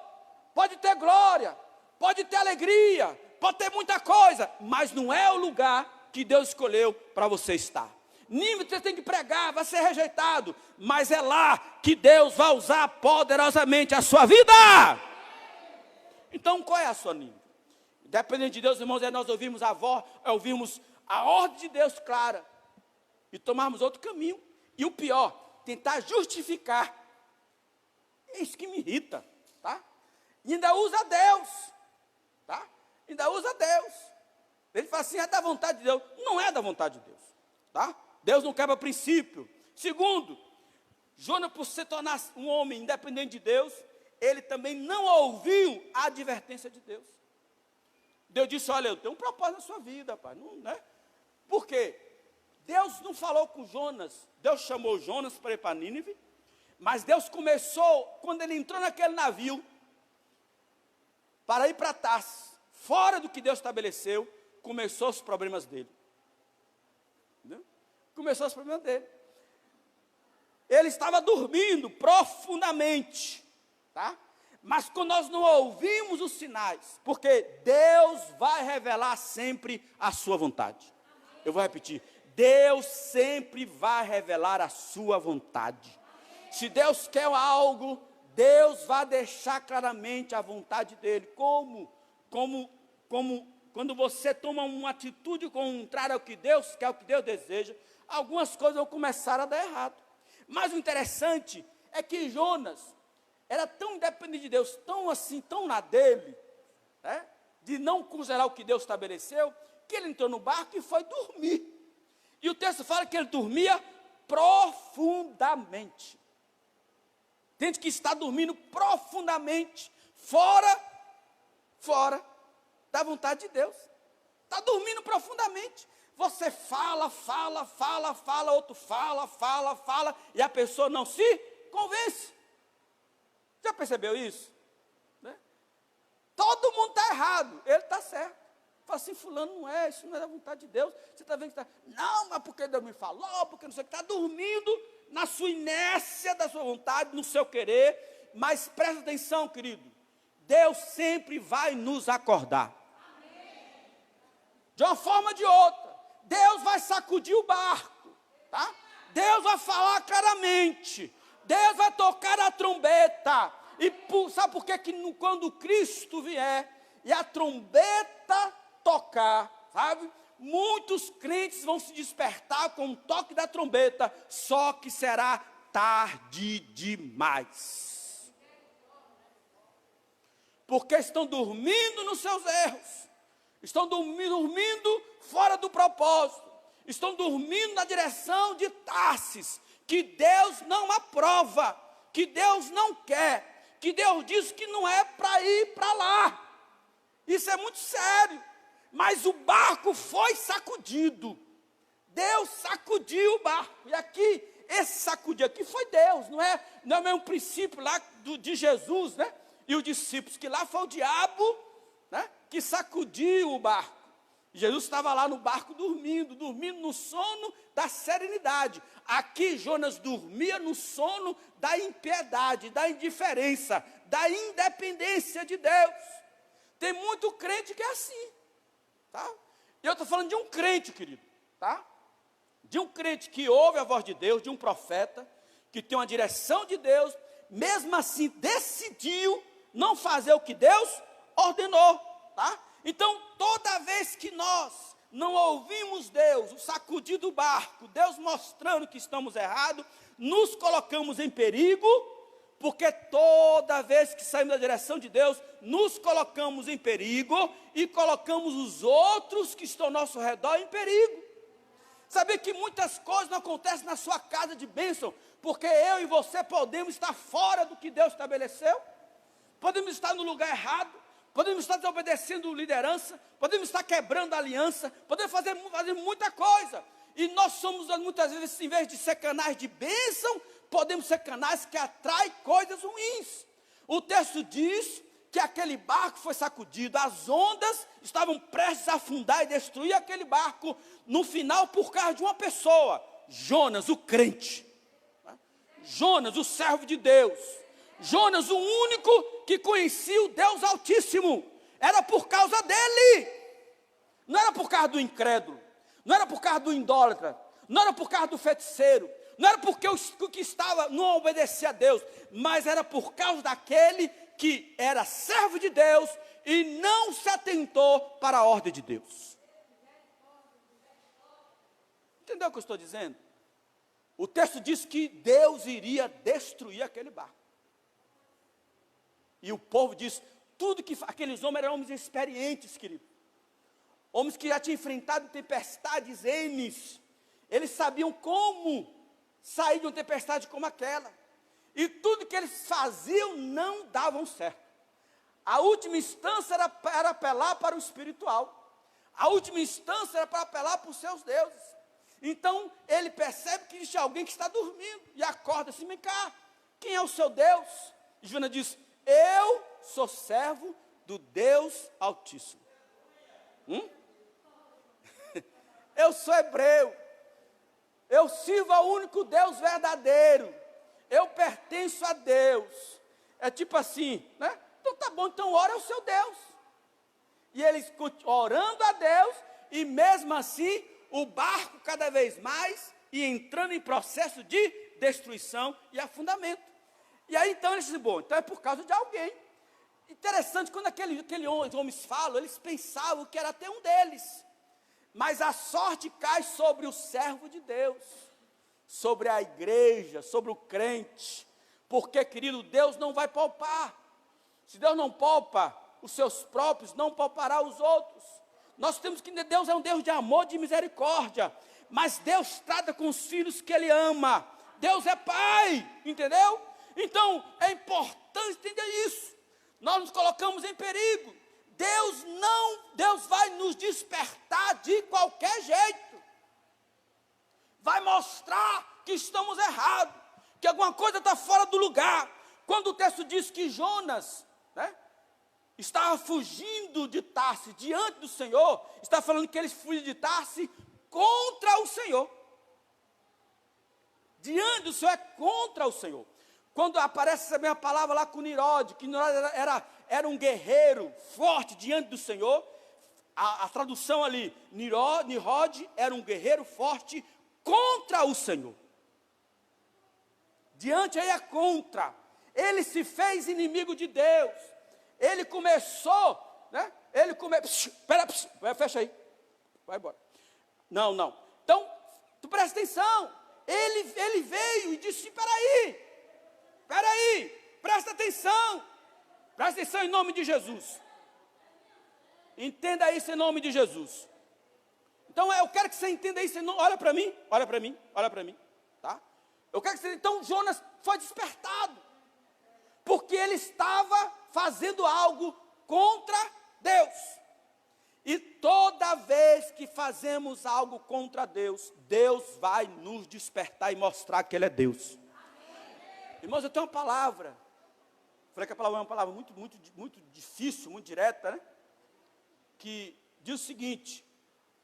pode ter glória, pode ter alegria, pode ter muita coisa, mas não é o lugar que Deus escolheu para você estar. Nínive você tem que pregar, vai ser rejeitado, mas é lá que Deus vai usar poderosamente a sua vida. Então, qual é a sua Nínive? Dependendo de Deus, irmãos, é nós ouvirmos a voz, ouvirmos a ordem de Deus clara e tomarmos outro caminho. E o pior, tentar justificar. É isso que me irrita, tá? E ainda usa Deus, tá? Ainda usa Deus. Ele fala assim, é da vontade de Deus. Não é da vontade de Deus, tá? Deus não quebra princípio. Segundo, Jonas, por se tornar um homem independente de Deus, ele também não ouviu a advertência de Deus. Deus disse, olha, eu tenho um propósito na sua vida, pai. Não, né? Por quê? Deus não falou com Jonas. Deus chamou Jonas para ir para Nínive. Mas Deus começou, quando ele entrou naquele navio, para ir para Tarsis, fora do que Deus estabeleceu, começou os problemas dele. Entendeu? Começou os problemas dele. Ele estava dormindo profundamente, tá? Mas quando nós não ouvimos os sinais, porque Deus vai revelar sempre a sua vontade. Eu vou repetir, Deus sempre vai revelar a sua vontade. Se Deus quer algo, Deus vai deixar claramente a vontade dele. Como quando você toma uma atitude contrária ao que Deus quer, ao que Deus deseja, algumas coisas vão começar a dar errado. Mas o interessante é que Jonas era tão independente de Deus, tão assim, tão na dele, né, de não considerar o que Deus estabeleceu, que ele entrou no barco e foi dormir. E o texto fala que ele dormia profundamente. Tem gente que está dormindo profundamente, fora da vontade de Deus. Está dormindo profundamente. Você fala, outro fala, e a pessoa não se convence. Já percebeu isso? Né? Todo mundo está errado, ele está certo. Fala assim, fulano não é, isso não é da vontade de Deus. Você está vendo que está, não, mas porque Deus me falou, porque não sei o que, está dormindo na sua inércia da sua vontade, no seu querer. Mas presta atenção, querido, Deus sempre vai nos acordar. Amém. De uma forma ou de outra, Deus vai sacudir o barco, tá? Deus vai falar claramente. Deus vai tocar a trombeta. E sabe por quê? Que quando Cristo vier e a trombeta tocar, sabe? Muitos crentes vão se despertar com o toque da trombeta, só que será tarde demais. Porque estão dormindo nos seus erros, estão dormindo fora do propósito, estão dormindo na direção de Tarsis, que Deus não aprova, que Deus não quer, que Deus diz que não é para ir para lá. Isso é muito sério. Mas o barco foi sacudido. Deus sacudiu o barco. E aqui, esse sacudir aqui foi Deus, não é o mesmo princípio lá de Jesus, né? E os discípulos, que lá foi o diabo, né, que sacudiu o barco. Jesus estava lá no barco dormindo no sono da serenidade. Aqui Jonas dormia no sono da impiedade, da indiferença, da independência de Deus. Tem muito crente que é assim, tá? E eu estou falando de um crente, querido, tá? De um crente que ouve a voz de Deus, de um profeta, que tem uma direção de Deus, mesmo assim decidiu não fazer o que Deus ordenou, tá? Então, toda vez que nós não ouvimos Deus, o sacudir do barco, Deus mostrando que estamos errados, nos colocamos em perigo, porque toda vez que saímos da direção de Deus, nos colocamos em perigo e colocamos os outros que estão ao nosso redor em perigo. Saber que muitas coisas não acontecem na sua casa de bênção, porque eu e você podemos estar fora do que Deus estabeleceu, podemos estar no lugar errado, podemos estar desobedecendo liderança, podemos estar quebrando a aliança, podemos fazer muita coisa. E nós somos, muitas vezes, em vez de ser canais de bênção, podemos ser canais que atraem coisas ruins. O texto diz que aquele barco foi sacudido, as ondas estavam prestes a afundar e destruir aquele barco, no final, por causa de uma pessoa, Jonas, o crente. Jonas, o servo de Deus. Jonas, o único que conhecia o Deus Altíssimo. Era por causa dele. Não era por causa do incrédulo. Não era por causa do idólatra. Não era por causa do feiticeiro. Não era porque o que estava não obedecia a Deus. Mas era por causa daquele que era servo de Deus e não se atentou para a ordem de Deus. Entendeu o que eu estou dizendo? O texto diz que Deus iria destruir aquele barco. E o povo diz, tudo que aqueles homens eram homens experientes, querido. Homens que já tinham enfrentado tempestades N. Eles sabiam como sair de uma tempestade como aquela. E tudo que eles faziam não davam certo. A última instância era apelar para o espiritual. A última instância era para apelar para os seus deuses. Então, ele percebe que existe alguém que está dormindo. E acorda assim, vem cá, quem é o seu Deus? E Jonas diz, eu sou servo do Deus Altíssimo. Eu sou hebreu. Eu sirvo ao único Deus verdadeiro. Eu pertenço a Deus. É tipo assim, né? Então tá bom, então ora ao seu Deus. E eles orando a Deus, e mesmo assim, o barco cada vez mais, e entrando em processo de destruição e afundamento. E aí então eles dizem, bom, então é por causa de alguém. Interessante, quando aqueles homens falam, eles pensavam que era até um deles. Mas a sorte cai sobre o servo de Deus, sobre a igreja, sobre o crente. Porque, querido, Deus não vai poupar. Se Deus não poupa os seus próprios, não poupará os outros. Nós temos que, Deus é um Deus de amor, de misericórdia. Mas Deus trata com os filhos que Ele ama. Deus é Pai, entendeu? Então, é importante entender isso. Nós nos colocamos em perigo. Deus vai nos despertar de qualquer jeito. Vai mostrar que estamos errados, que alguma coisa está fora do lugar. Quando o texto diz que Jonas, né, estava fugindo de Tarsis diante do Senhor, está falando que ele fugiu de Tarsis contra o Senhor. Diante do Senhor é contra o Senhor. Quando aparece essa mesma palavra lá com Nirode, que Nirode era um guerreiro forte diante do Senhor, a tradução ali, Nirode era um guerreiro forte contra o Senhor. Diante aí é contra. Ele se fez inimigo de Deus. Ele começou, né? Fecha aí. Vai embora. Não. Então, tu presta atenção. Ele veio e disse, peraí, presta atenção em nome de Jesus. Entenda isso em nome de Jesus. Então eu quero que você entenda isso, olha para mim, tá? Eu quero que você, então Jonas foi despertado, porque ele estava fazendo algo contra Deus. E toda vez que fazemos algo contra Deus, Deus vai nos despertar e mostrar que Ele é Deus. Irmãos, eu tenho uma palavra. Falei que a palavra é uma palavra muito difícil, muito direta, né? Que diz o seguinte: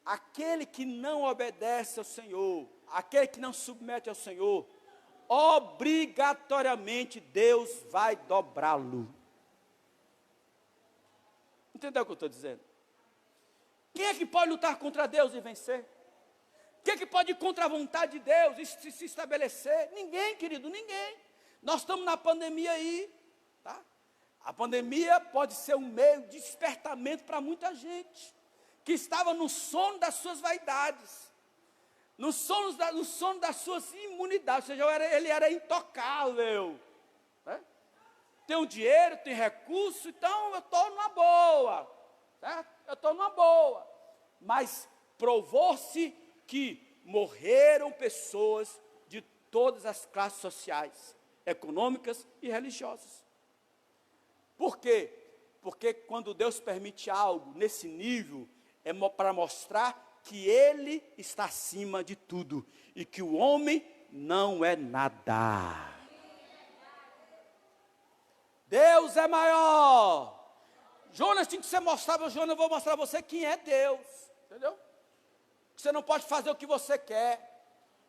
aquele que não obedece ao Senhor, aquele que não submete ao Senhor, obrigatoriamente Deus vai dobrá-lo. Entendeu o que eu estou dizendo? Quem é que pode lutar contra Deus e vencer? Quem é que pode ir contra a vontade de Deus e se estabelecer? Ninguém, querido, ninguém. Nós estamos na pandemia aí, tá? A pandemia pode ser um meio de despertamento para muita gente que estava no sono das suas vaidades, no sono das suas imunidades, ou seja, ele era intocável, né? Tem um dinheiro, tem recurso, então eu estou numa boa, certo? Eu estou numa boa, mas provou-se que morreram pessoas de todas as classes sociais, econômicas e religiosas. Por quê? Porque quando Deus permite algo nesse nível, é para mostrar que Ele está acima de tudo e que o homem não é nada. Deus é maior. Jonas tinha que ser mostrado, Jonas, eu vou mostrar a você quem é Deus, entendeu? Você não pode fazer o que você quer.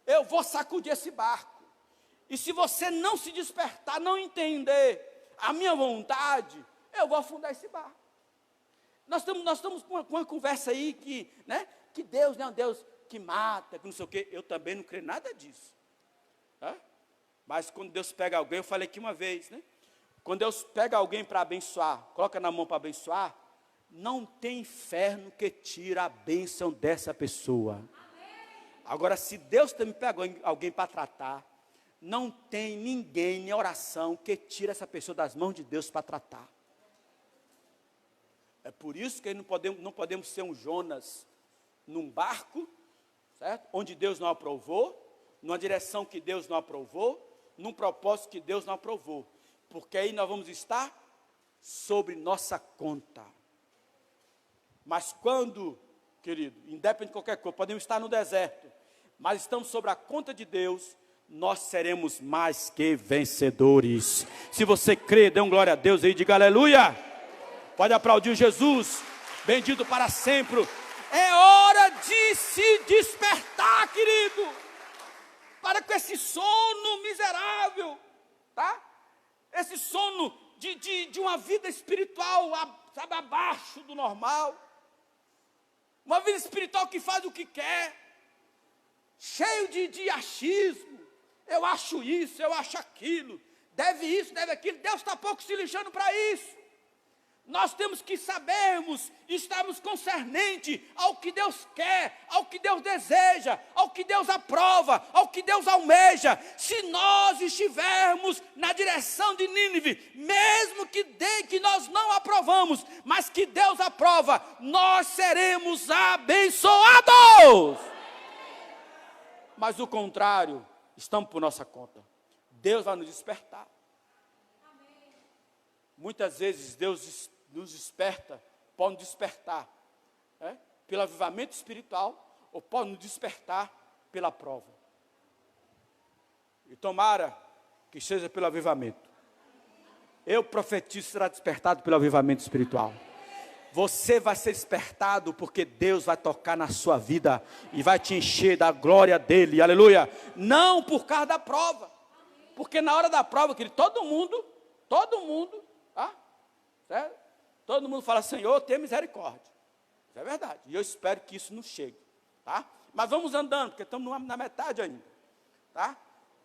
Eu vou sacudir esse barco. E se você não se despertar, não entender a minha vontade, eu vou afundar esse barco. Nós estamos com uma conversa aí que, né, que Deus não é um Deus que mata, que não sei o quê. Eu também não creio nada disso. Tá? Mas quando Deus pega alguém, eu falei aqui uma vez, né? Quando Deus pega alguém para abençoar, coloca na mão para abençoar, não tem inferno que tira a bênção dessa pessoa. Agora, se Deus também pegou alguém para tratar, não tem ninguém, nem oração, que tira essa pessoa das mãos de Deus para tratar. É por isso que não podemos ser um Jonas num barco, certo? Onde Deus não aprovou, numa direção que Deus não aprovou, num propósito que Deus não aprovou. Porque aí nós vamos estar sobre nossa conta. Mas quando, querido, independente de qualquer coisa, podemos estar no deserto, mas estamos sobre a conta de Deus, nós seremos mais que vencedores. Se você crê, dê um glória a Deus aí, diga aleluia. Pode aplaudir Jesus, bendito para sempre. É hora de se despertar, querido. Para com esse sono miserável, tá? Esse sono de uma vida espiritual, sabe, abaixo do normal. Uma vida espiritual que faz o que quer. Cheio de achismo. Eu acho isso, eu acho aquilo. Deve isso, deve aquilo. Deus está pouco se lixando para isso. Nós temos que sabermos, estarmos concernentes ao que Deus quer, ao que Deus deseja, ao que Deus aprova, ao que Deus almeja. Se nós estivermos na direção de Nínive, mesmo que nós não aprovamos, mas que Deus aprova, nós seremos abençoados. Mas o contrário, estamos por nossa conta. Deus vai nos despertar. Muitas vezes Deus nos desperta, pode nos despertar pelo avivamento espiritual, ou pode nos despertar pela prova. E tomara que seja pelo avivamento. Eu profetizo, será despertado pelo avivamento espiritual. Você vai ser despertado porque Deus vai tocar na sua vida e vai te encher da glória dele, aleluia. Não por causa da prova, porque na hora da prova, querido, todo mundo, certo? Todo mundo fala, Senhor, tenha misericórdia. Isso é verdade. E eu espero que isso não chegue. Tá? Mas vamos andando, porque estamos na metade ainda. Tá?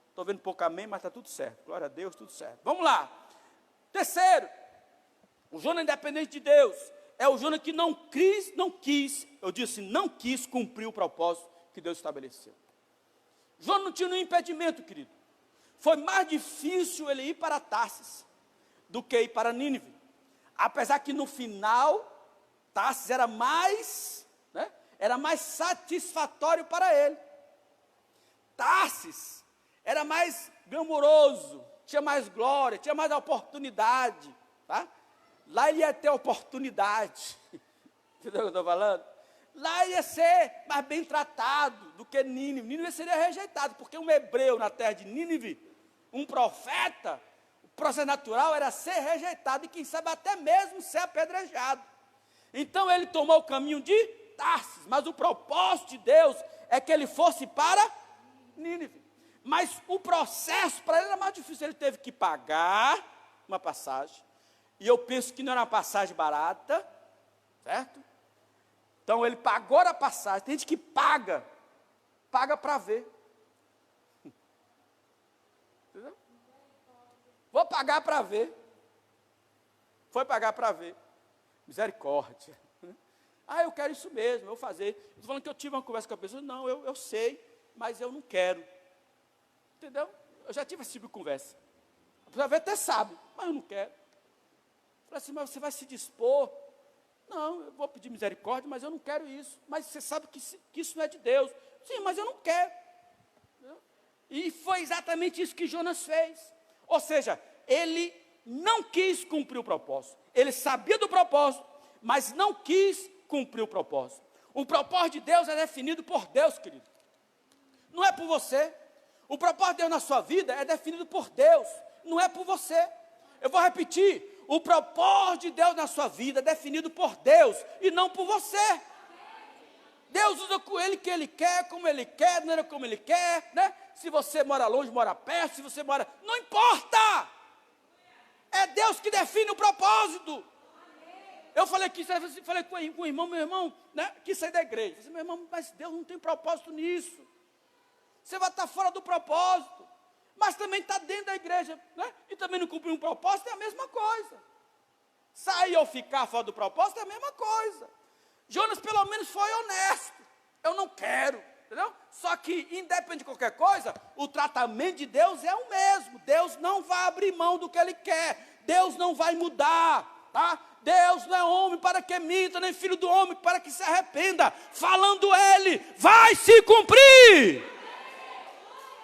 Estou vendo pouco amém, mas está tudo certo. Glória a Deus, tudo certo. Vamos lá. Terceiro, o Jonas independente de Deus. É o Jonas que não quis, eu disse, não quis cumprir o propósito que Deus estabeleceu. Jonas não tinha nenhum impedimento, querido. Foi mais difícil ele ir para Tarsis do que ir para Nínive. Apesar que no final, Tarsis era mais satisfatório para ele. Tarsis era mais glamouroso, tinha mais glória, tinha mais oportunidade. Tá? Lá ele ia ter oportunidade. Entendeu o que eu estou falando? Lá ia ser mais bem tratado do que Nínive. Nínive seria rejeitado, porque um hebreu na terra de Nínive, um profeta, o processo natural era ser rejeitado e quem sabe até mesmo ser apedrejado. Então ele tomou o caminho de Tarsis, mas o propósito de Deus é que ele fosse para Nínive. Mas o processo para ele era mais difícil, ele teve que pagar uma passagem, e eu penso que não era uma passagem barata, certo? Então ele pagou a passagem, tem gente que paga para ver. Entendeu? Vou pagar para ver. Foi pagar para ver. Misericórdia. Ah, eu quero isso mesmo, eu vou fazer. Estou falando que eu tive uma conversa com a pessoa. Não, eu sei, mas eu não quero. Entendeu? Eu já tive esse tipo de conversa. A pessoa até sabe, mas eu não quero. Eu falei assim, mas você vai se dispor? Não, eu vou pedir misericórdia, mas eu não quero isso. Mas você sabe que isso não é de Deus. Eu Sim, mas eu não quero. E foi exatamente isso que Jonas fez. Ou seja, ele não quis cumprir o propósito. Ele sabia do propósito, mas não quis cumprir o propósito. O propósito de Deus é definido por Deus, querido. Não é por você. O propósito de Deus na sua vida é definido por Deus, não é por você. Eu vou repetir. O propósito de Deus na sua vida é definido por Deus e não por você. Deus usa com ele que ele quer, como ele quer, não era como ele quer, né? Se você mora longe, mora perto, se você mora... Não importa! É Deus que define o propósito. Eu falei aqui, falei com o irmão, meu irmão, né, quis sair da igreja. Eu falei, meu irmão, mas Deus não tem propósito nisso. Você vai estar fora do propósito, mas também está dentro da igreja, né? E também não cumprir um propósito é a mesma coisa. Sair ou ficar fora do propósito é a mesma coisa. Jonas pelo menos foi honesto. Eu não quero, entendeu? Só que, independente de qualquer coisa, o tratamento de Deus é o mesmo. Deus não vai abrir mão do que Ele quer. Deus não vai mudar, tá? Deus não é homem para que minta, nem filho do homem para que se arrependa. Falando Ele, vai se cumprir.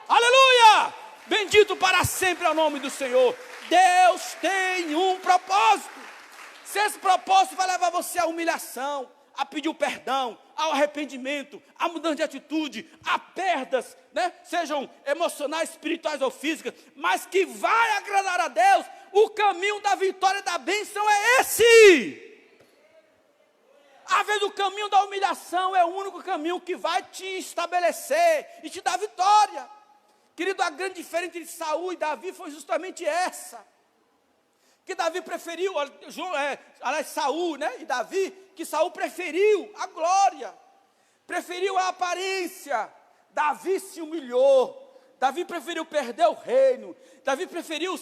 Aleluia! Bendito para sempre é o nome do Senhor. Deus tem um propósito. Se esse propósito vai levar você à humilhação, a pedir o perdão, ao arrependimento, à mudança de atitude, a perdas, né? Sejam emocionais, espirituais ou físicas, mas que vai agradar a Deus, o caminho da vitória e da bênção é esse. Às vezes o caminho da humilhação é o único caminho que vai te estabelecer e te dar vitória. Querido, a grande diferença entre Saul e Davi foi justamente essa. Que Davi preferiu, Saul, né, e Davi, que Saul preferiu a glória, preferiu a aparência. Davi se humilhou, Davi preferiu perder o reino, Davi preferiu,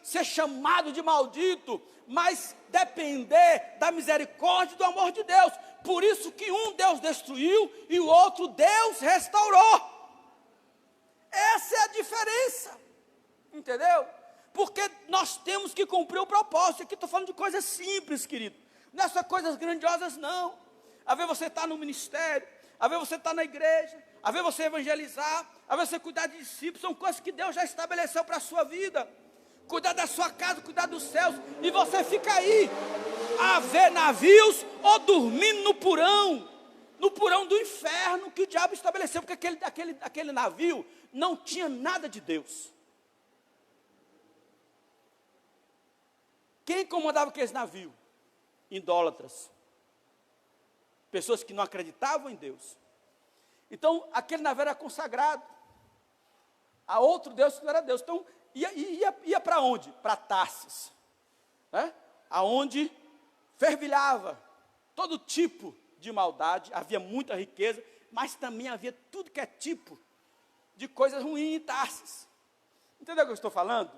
ser chamado de maldito, mas depender da misericórdia e do amor de Deus. Por isso que um Deus destruiu e o outro Deus restaurou. Essa é a diferença, entendeu? Porque nós temos que cumprir o propósito. Aqui estou falando de coisas simples, querido. Não é só coisas grandiosas, não. Às vezes você está no ministério, às vezes você está na igreja, às vezes você evangelizar, às vezes você cuidar de discípulos. São coisas que Deus já estabeleceu para a sua vida. Cuidar da sua casa, cuidar dos céus. E você fica aí, a ver navios ou dormindo no porão do inferno que o diabo estabeleceu. Porque aquele navio não tinha nada de Deus. Quem comandava aquele navio? Idólatras. Pessoas que não acreditavam em Deus. Então, aquele navio era consagrado a outro Deus que não era Deus. Então, ia para onde? Para Tarsis, né? Aonde fervilhava todo tipo de maldade, havia muita riqueza, mas também havia tudo que é tipo de coisas ruins em Tarsis. Entendeu o que eu estou falando?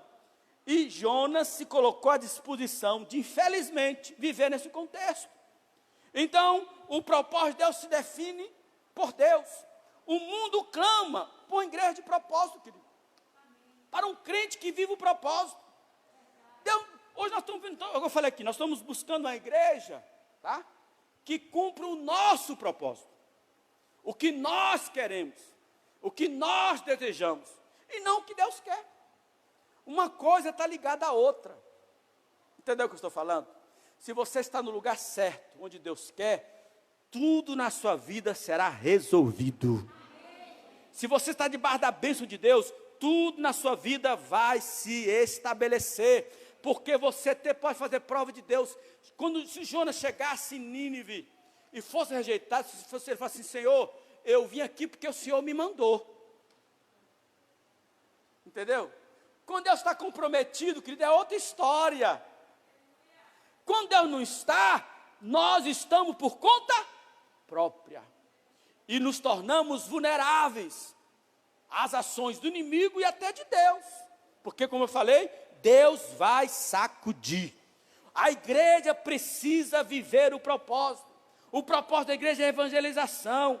E Jonas se colocou à disposição de, infelizmente, viver nesse contexto. Então, o propósito de Deus se define por Deus. O mundo clama por uma igreja de propósito, querido. Para um crente que vive o propósito. Deus, hoje nós estamos, eu falei aqui, nós estamos buscando uma igreja, tá? Que cumpra o nosso propósito. O que nós queremos. O que nós desejamos. E não o que Deus quer. Uma coisa está ligada à outra. Entendeu o que eu estou falando? Se você está no lugar certo, onde Deus quer, tudo na sua vida será resolvido. Se você está debaixo da bênção de Deus, tudo na sua vida vai se estabelecer. Porque você pode fazer prova de Deus. Se Jonas chegasse em Nínive e fosse rejeitado, se ele falasse assim, Senhor, eu vim aqui porque o Senhor me mandou. Entendeu? Quando Deus está comprometido, querido, é outra história. Quando Deus não está, nós estamos por conta própria. E nos tornamos vulneráveis às ações do inimigo e até de Deus. Porque, como eu falei, Deus vai sacudir. A igreja precisa viver o propósito. O propósito da igreja é evangelização.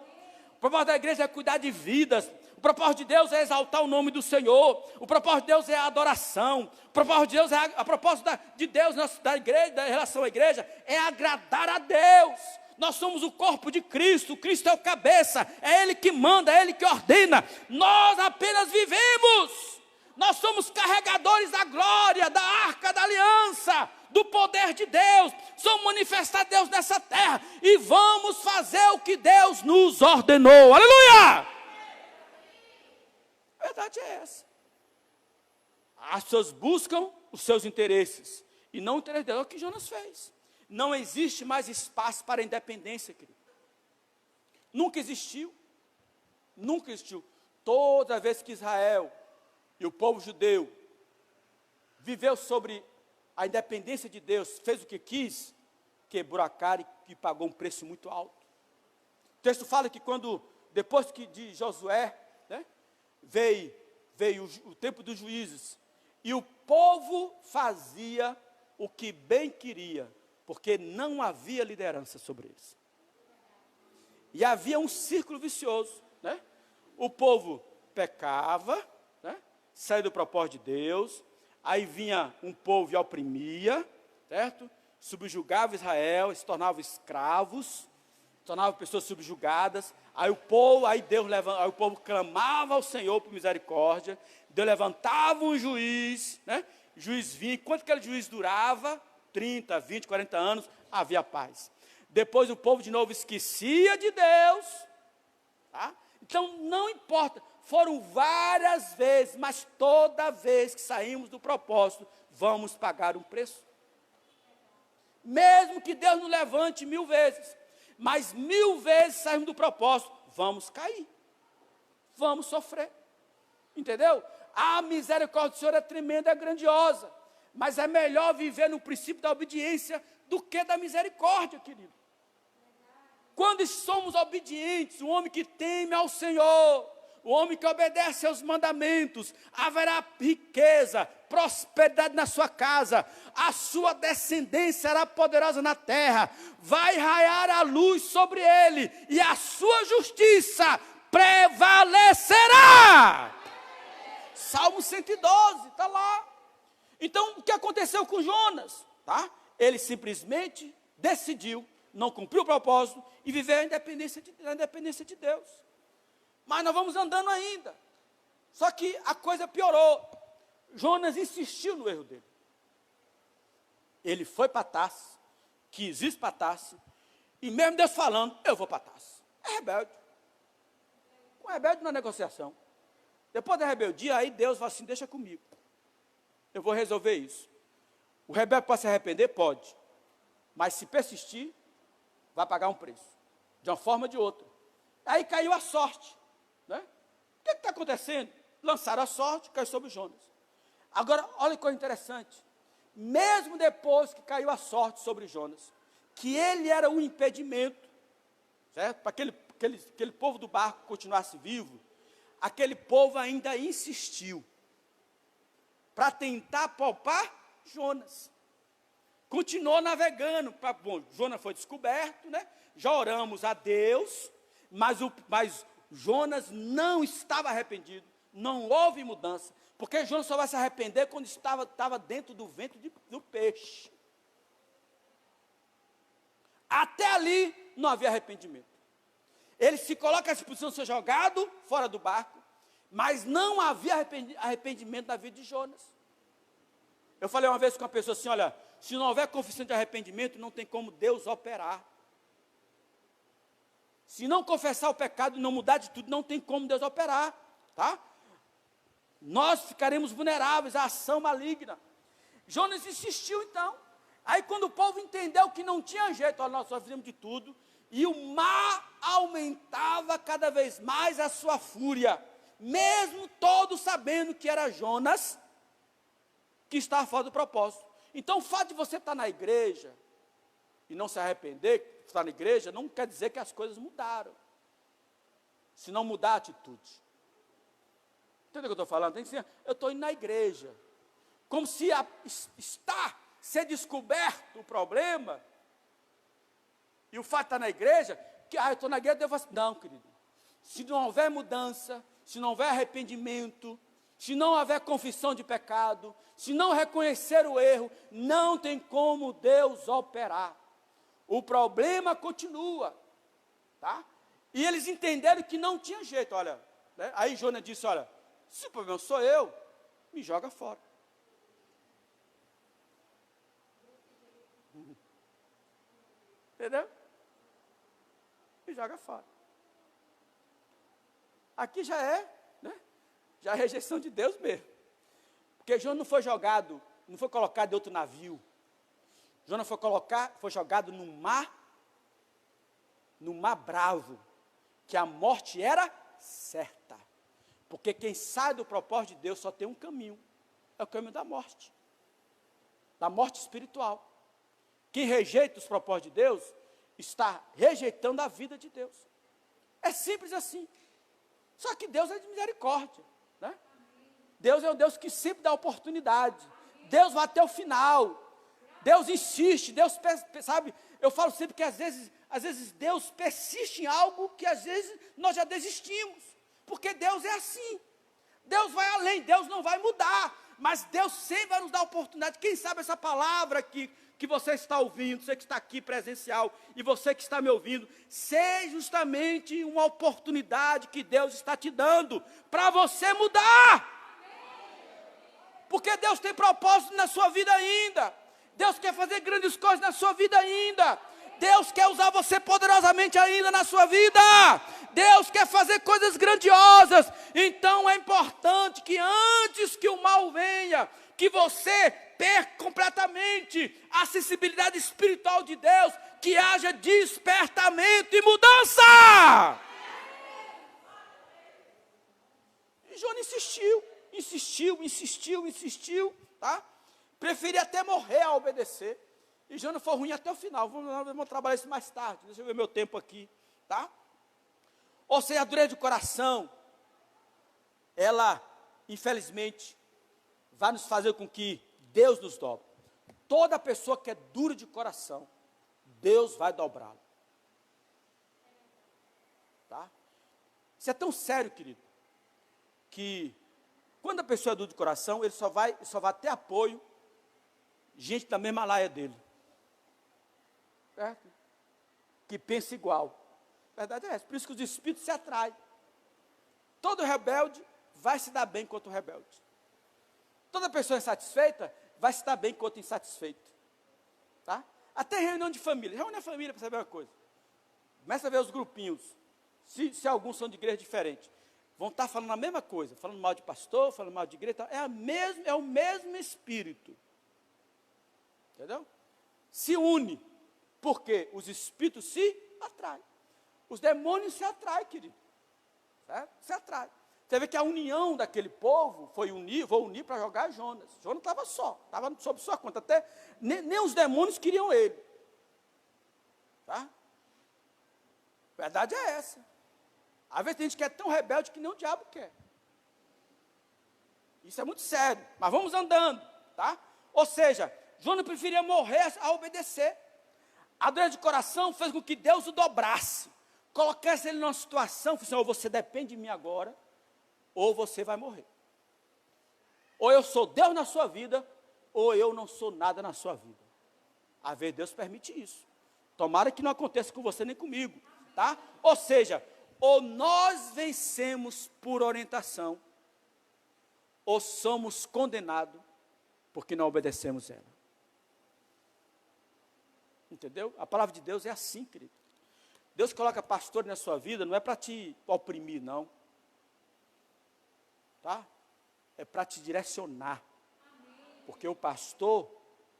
O propósito da igreja é cuidar de vidas. O propósito de Deus é exaltar o nome do Senhor. O propósito de Deus é a adoração. O propósito de Deus é a propósito de Deus da igreja, da relação à igreja, é agradar a Deus. Nós somos o corpo de Cristo. Cristo é o cabeça. É Ele que manda, é Ele que ordena. Nós apenas vivemos. Nós somos carregadores da glória, da arca da aliança, do poder de Deus. Somos manifestar Deus nessa terra. E vamos fazer o que Deus nos ordenou. Aleluia! A verdade é essa. As pessoas buscam os seus interesses. E não o interesse de Deus. É o que Jonas fez. Não existe mais espaço para a independência, querido. Nunca existiu. Nunca existiu. Toda vez que Israel e o povo judeu viveu sobre a independência de Deus, fez o que quis, quebrou a cara e pagou um preço muito alto. O texto fala que depois de Josué, né, veio o tempo dos juízes, e o povo fazia o que bem queria, porque não havia liderança sobre eles. E havia um círculo vicioso, né? O povo pecava, né? Saía do propósito de Deus, aí vinha um povo e oprimia, certo? Subjugava Israel, se tornavam escravos, tornavam pessoas subjugadas. Aí o povo clamava ao Senhor por misericórdia. Deus levantava um juiz, né? O juiz vinha. Quanto aquele juiz durava? 30, 20, 40 anos, havia paz. Depois o povo de novo esquecia de Deus, tá? Então não importa, foram várias vezes, mas toda vez que saímos do propósito, vamos pagar um preço. Mesmo que Deus nos levante 1000 vezes, mas 1000 vezes saímos do propósito, vamos cair, vamos sofrer, entendeu? A misericórdia do Senhor é tremenda, é grandiosa, mas é melhor viver no princípio da obediência do que da misericórdia, querido. Quando somos obedientes, o homem que teme ao Senhor, o homem que obedece aos mandamentos, haverá riqueza, prosperidade na sua casa, a sua descendência será poderosa na terra, vai raiar a luz sobre ele, e a sua justiça prevalecerá. Salmo 112, está lá. Então, o que aconteceu com Jonas? Tá? Ele simplesmente decidiu, não cumpriu o propósito e viver a independência de Deus. Mas nós vamos andando ainda. Só que a coisa piorou. Jonas insistiu no erro dele. Ele foi para Tarso, quis ir para Tarso, e mesmo Deus falando, eu vou para Tarso. É rebelde. Com rebelde na negociação. Depois da rebeldia, aí Deus fala assim, deixa comigo. Eu vou resolver isso. O rebelde pode se arrepender? Pode. Mas se persistir, vai pagar um preço. De uma forma ou de outra. Aí caiu a sorte. Né? O que está acontecendo? Lançaram a sorte, caiu sobre Jonas. Agora, olha que coisa interessante. Mesmo depois que caiu a sorte sobre Jonas, que ele era um impedimento, certo? Para aquele povo do barco continuasse vivo, aquele povo ainda insistiu para tentar poupar Jonas. Continuou navegando. Bom, Jonas foi descoberto, né? Já oramos a Deus, mas Jonas não estava arrependido, não houve mudança, porque Jonas só vai se arrepender quando estava dentro do ventre do peixe. Até ali não havia arrependimento. Ele se coloca à disposição de ser jogado fora do barco, mas não havia arrependimento na vida de Jonas. Eu falei uma vez com uma pessoa assim, olha, se não houver confissão de arrependimento, não tem como Deus operar. Se não confessar o pecado e não mudar de tudo, não tem como Deus operar, tá? Nós ficaremos vulneráveis à ação maligna. Jonas insistiu então. Aí quando o povo entendeu que não tinha jeito, olha, nós só fizemos de tudo, e o mar aumentava cada vez mais a sua fúria, mesmo todos sabendo que era Jonas que estava fora do propósito. Então o fato de você estar na igreja e não se arrepender, estar na igreja, não quer dizer que as coisas mudaram. Se não mudar a atitude. Entendeu o que eu estou falando? Tem que ser, eu estou indo na igreja. Como se ser descoberto o problema, e o fato de estar na igreja, que eu estou na igreja, eu devo... Não, querido. Se não houver mudança, se não houver arrependimento, se não houver confissão de pecado, se não reconhecer o erro, não tem como Deus operar. O problema continua, tá? E eles entenderam que não tinha jeito, olha, né? Aí Jonas disse, olha, se o problema sou eu, me joga fora. Entendeu? Me joga fora. Aqui já é, né? Já é rejeição de Deus mesmo. Porque Jonas não foi jogado, não foi colocado em outro navio. Jonas foi jogado no mar bravo, que a morte era certa. Porque quem sai do propósito de Deus só tem um caminho, é o caminho da morte espiritual. Quem rejeita os propósitos de Deus, está rejeitando a vida de Deus. É simples assim. Só que Deus é de misericórdia, né? Deus é um Deus que sempre dá oportunidade. Deus vai até o final. Deus insiste, Deus, sabe, eu falo sempre que às vezes Deus persiste em algo que às vezes nós já desistimos, porque Deus é assim, Deus vai além, Deus não vai mudar, mas Deus sempre vai nos dar oportunidade. Quem sabe essa palavra aqui, que você está ouvindo, você que está aqui presencial, e você que está me ouvindo, seja justamente uma oportunidade que Deus está te dando, para você mudar, porque Deus tem propósito na sua vida ainda. Deus quer fazer grandes coisas na sua vida ainda. Deus quer usar você poderosamente ainda na sua vida. Deus quer fazer coisas grandiosas. Então é importante que antes que o mal venha, que você perca completamente a sensibilidade espiritual de Deus, que haja despertamento e mudança. E Jonas insistiu, tá? Preferia até morrer a obedecer. E Jonas foi ruim até o final. Vamos trabalhar isso mais tarde. Deixa eu ver meu tempo aqui, tá? Ou seja, a dureza de coração, ela, infelizmente, vai nos fazer com que Deus nos dobre. Toda pessoa que é dura de coração, Deus vai dobrá-lo. Tá? Isso é tão sério, querido, que quando a pessoa é dura de coração, ele só vai ter apoio gente da mesma laia dele, certo? Que pensa igual. A verdade é essa. Por isso que os espíritos se atraem. Todo rebelde vai se dar bem contra o rebelde. Toda pessoa insatisfeita vai se dar bem contra o insatisfeito, tá? Até reunião de família. Reúne a família para saber uma coisa. Começa a ver os grupinhos. Se alguns são de igreja diferente, vão estar falando a mesma coisa, falando mal de pastor, falando mal de igreja. É o mesmo espírito. Entendeu? Se une, porque os espíritos se atraem. Os demônios se atraem, querido. Certo? Se atraem. Você vê que a união daquele povo vou unir para jogar Jonas. Jonas estava só, estava sob sua conta. Até nem os demônios queriam ele. Tá? A verdade é essa. Às vezes tem gente que é tão rebelde que nem o diabo quer. Isso é muito sério. Mas vamos andando, tá? Ou seja, Jonas preferia morrer a obedecer. A dureza de coração fez com que Deus o dobrasse. Colocasse ele numa situação, falou assim, ou você depende de mim agora, ou você vai morrer. Ou eu sou Deus na sua vida, ou eu não sou nada na sua vida. Às vezes Deus permite isso. Tomara que não aconteça com você nem comigo, tá? Ou seja, ou nós vencemos por orientação, ou somos condenados porque não obedecemos ela. Entendeu? A palavra de Deus é assim, querido. Deus coloca pastores na sua vida, não é para te oprimir, não. Tá? É para te direcionar. Porque o pastor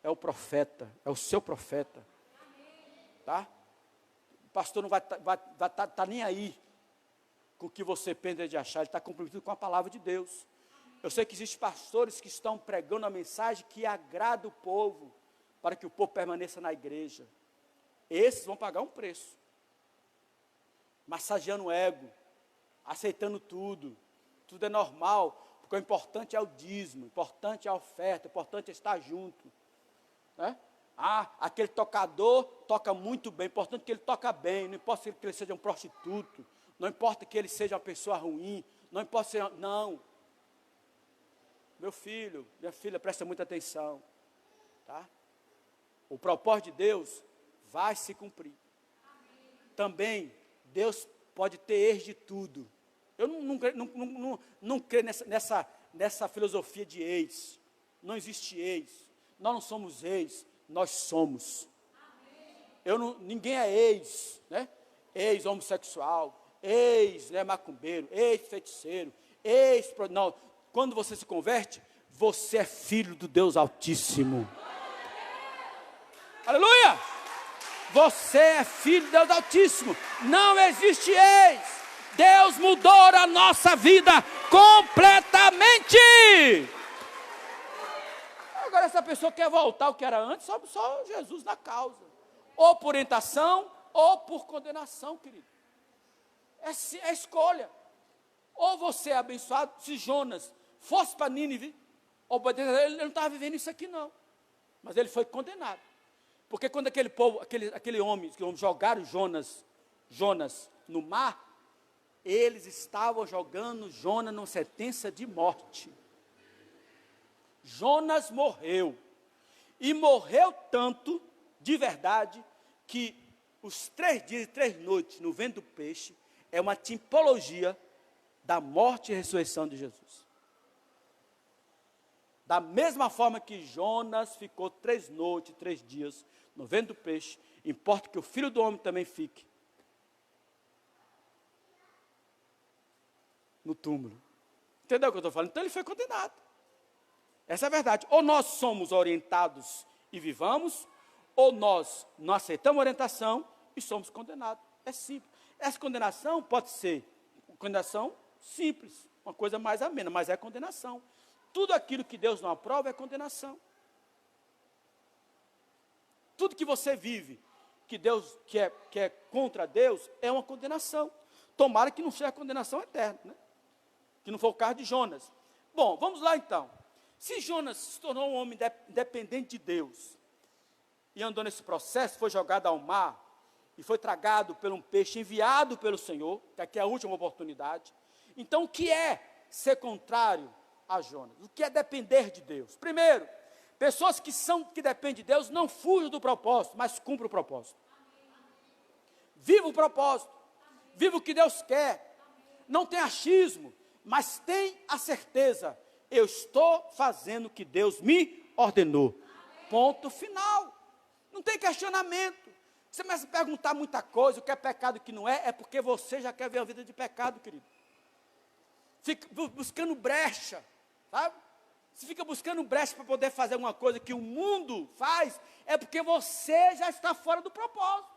é o profeta, é o seu profeta. Tá? O pastor não vai tá nem aí com o que você pensa de achar, ele está comprometido com a palavra de Deus. Eu sei que existem pastores que estão pregando a mensagem que agrada o povo, para que o povo permaneça na igreja. Esses vão pagar um preço. Massageando o ego, aceitando tudo é normal, porque o importante é o dízimo, o importante é a oferta, o importante é estar junto. Né? Aquele tocador toca muito bem, o importante é que ele toca bem, não importa que ele seja um prostituto, não importa que ele seja uma pessoa ruim, não importa se... Não. Meu filho, minha filha, presta muita atenção. Tá? O propósito de Deus vai se cumprir. Também, Deus pode ter ex de tudo. Eu não creio nessa filosofia de ex. Não existe ex. Nós não somos ex, nós somos. Ninguém é ex, né? Ex homossexual, ex, né, macumbeiro, ex feiticeiro, não. Quando você se converte, você é filho do Deus Altíssimo. Aleluia! Você é filho do Deus Altíssimo. Não existe ex. Deus mudou a nossa vida completamente. Agora essa pessoa quer voltar ao que era antes, só Jesus na causa. Ou por orientação, ou por condenação, querido. É escolha. Ou você é abençoado. Se Jonas fosse para Nínive, ele não estava vivendo isso aqui não. Mas ele foi condenado. Porque quando aquele povo, aquele homem, jogaram Jonas no mar, eles estavam jogando Jonas numa sentença de morte. Jonas morreu. E morreu tanto, de verdade, que os 3 dias e 3 noites no ventre do peixe é uma tipologia da morte e ressurreição de Jesus. Da mesma forma que Jonas ficou 3 noites, 3 dias no ventre do peixe, importa que o Filho do Homem também fique no túmulo. Entendeu o que eu estou falando? Então ele foi condenado. Essa é a verdade. Ou nós somos orientados e vivamos, ou nós não aceitamos orientação e somos condenados. É simples. Essa condenação pode ser condenação simples, uma coisa mais amena, mas é condenação. Tudo aquilo que Deus não aprova é condenação. Tudo que você vive, que é contra Deus, é uma condenação. Tomara que não seja condenação eterna, né? Que não for o caso de Jonas. Bom, vamos lá então. Se Jonas se tornou um homem dependente de Deus, e andou nesse processo, foi jogado ao mar, e foi tragado por um peixe enviado pelo Senhor, que aqui é a última oportunidade. Então, o que é ser contrário a Jonas? O que é depender de Deus? Primeiro, pessoas que dependem de Deus não fugem do propósito, mas cumprem o propósito. Viva o propósito. Viva o que Deus quer. Não tem achismo, mas tem a certeza. Eu estou fazendo o que Deus me ordenou. Ponto final. Não tem questionamento. Você começa a perguntar muita coisa, o que é pecado e o que não é porque você já quer ver a vida de pecado, querido. Fica buscando brecha, sabe? Se fica buscando brecha para poder fazer uma coisa que o mundo faz, é porque você já está fora do propósito.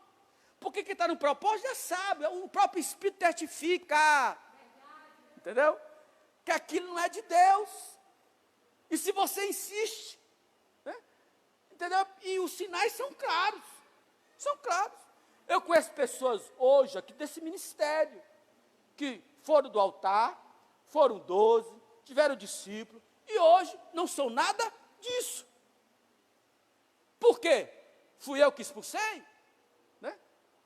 Porque quem está no propósito já sabe, o próprio Espírito testifica. Entendeu? Que aquilo não é de Deus. E se você insiste, né? Entendeu? E os sinais são claros. São claros. Eu conheço pessoas hoje aqui desse ministério, que foram do altar, foram 12, tiveram discípulos, e hoje não são nada disso. Por quê? Fui eu que expulsei? Né?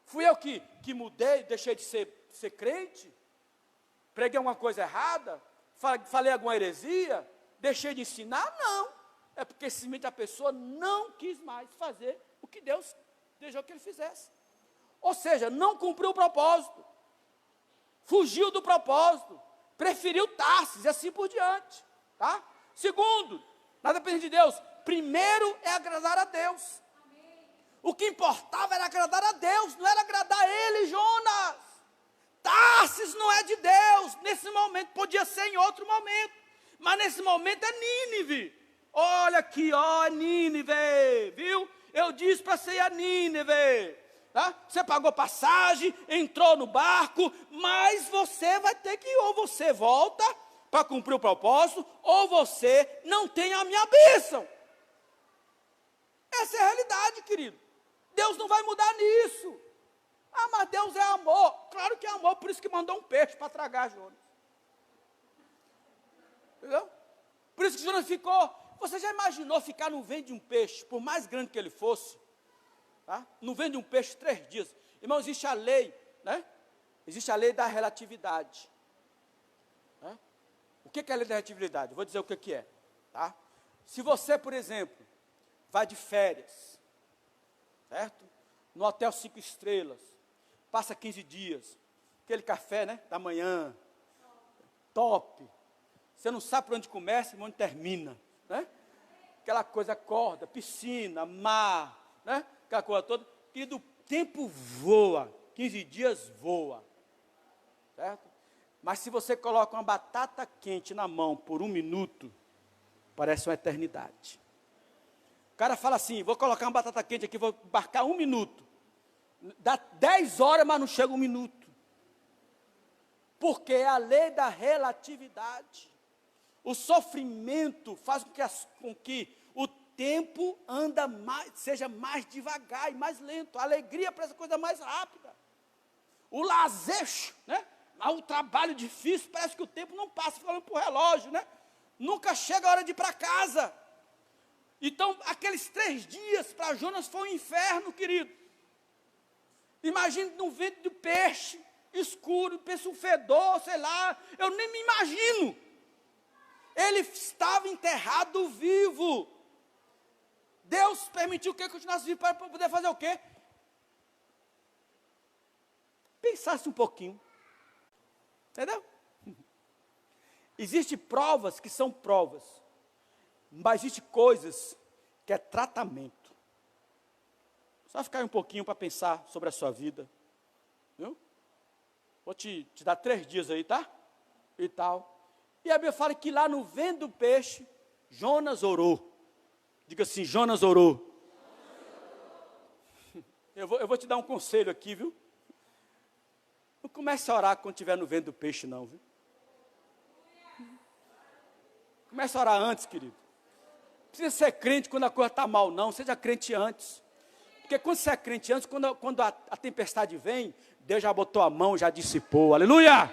Fui eu que mudei, deixei de ser crente? Preguei alguma coisa errada? Falei alguma heresia? Deixei de ensinar? Não. É porque simplesmente a pessoa não quis mais fazer o que Deus desejou que ele fizesse. Ou seja, não cumpriu o propósito. Fugiu do propósito. Preferiu Tarsis e assim por diante. Tá? Segundo, na dependência de Deus, primeiro é agradar a Deus. O que importava era agradar a Deus, não era agradar a ele, Jonas. Tarsis não é de Deus, nesse momento, podia ser em outro momento, mas nesse momento é Nínive. Olha aqui, ó, Nínive, viu? Eu disse para ser a Nínive, tá? Você pagou passagem, entrou no barco, mas você vai ter que, ou você volta para cumprir o propósito, ou você não tem a minha bênção. Essa é a realidade, querido. Deus não vai mudar nisso. Ah, mas Deus é amor. Claro que é amor, por isso que mandou um peixe para tragar Jonas. Entendeu? Por isso que Jonas ficou. Você já imaginou ficar no ventre de um peixe, por mais grande que ele fosse, tá? No ventre de um peixe 3 dias? Irmão, existe a lei, né? Existe a lei da relatividade. Né? O que é a lei da relatividade? Eu vou dizer o que é. Tá? Se você, por exemplo, vai de férias, certo? no hotel 5 estrelas, passa 15 dias, aquele café, né, da manhã, top, você não sabe por onde começa e onde termina, né? Aquela coisa, acorda, piscina, mar, né? Aquela coisa toda, e do tempo voa, 15 dias voa, certo? Mas se você coloca uma batata quente na mão por 1 minuto, parece uma eternidade. O cara fala assim, vou colocar uma batata quente aqui, vou embarcar 1 minuto, dá 10 horas, mas não chega 1 minuto, porque é a lei da relatividade. O sofrimento faz com que o tempo seja mais devagar e mais lento. A alegria parece coisa mais rápida. O lazer, né? O trabalho difícil, parece que o tempo não passa, falando para o relógio, né? Nunca chega a hora de ir para casa. Então, aqueles 3 dias para Jonas foi um inferno, querido. Imagine no ventre do peixe, escuro, pensa um fedor, sei lá, eu nem me imagino. Ele estava enterrado vivo. Deus permitiu que ele continuasse vivo para poder fazer o quê? Pensasse um pouquinho. Entendeu? Existem provas que são provas, mas existem coisas que é tratamento. Só ficar um pouquinho para pensar sobre a sua vida. Viu? Vou te dar 3 dias aí, tá? E tal. E a Bíblia fala que lá no ventre do peixe, Jonas orou. Diga assim, Jonas orou. Eu vou te dar um conselho aqui, viu? Não comece a orar quando estiver no ventre do peixe, não, viu? Comece a orar antes, querido. Não precisa ser crente quando a coisa está mal, não. Seja crente antes. Porque quando você é crente antes, quando a tempestade vem, Deus já botou a mão, já dissipou. Aleluia!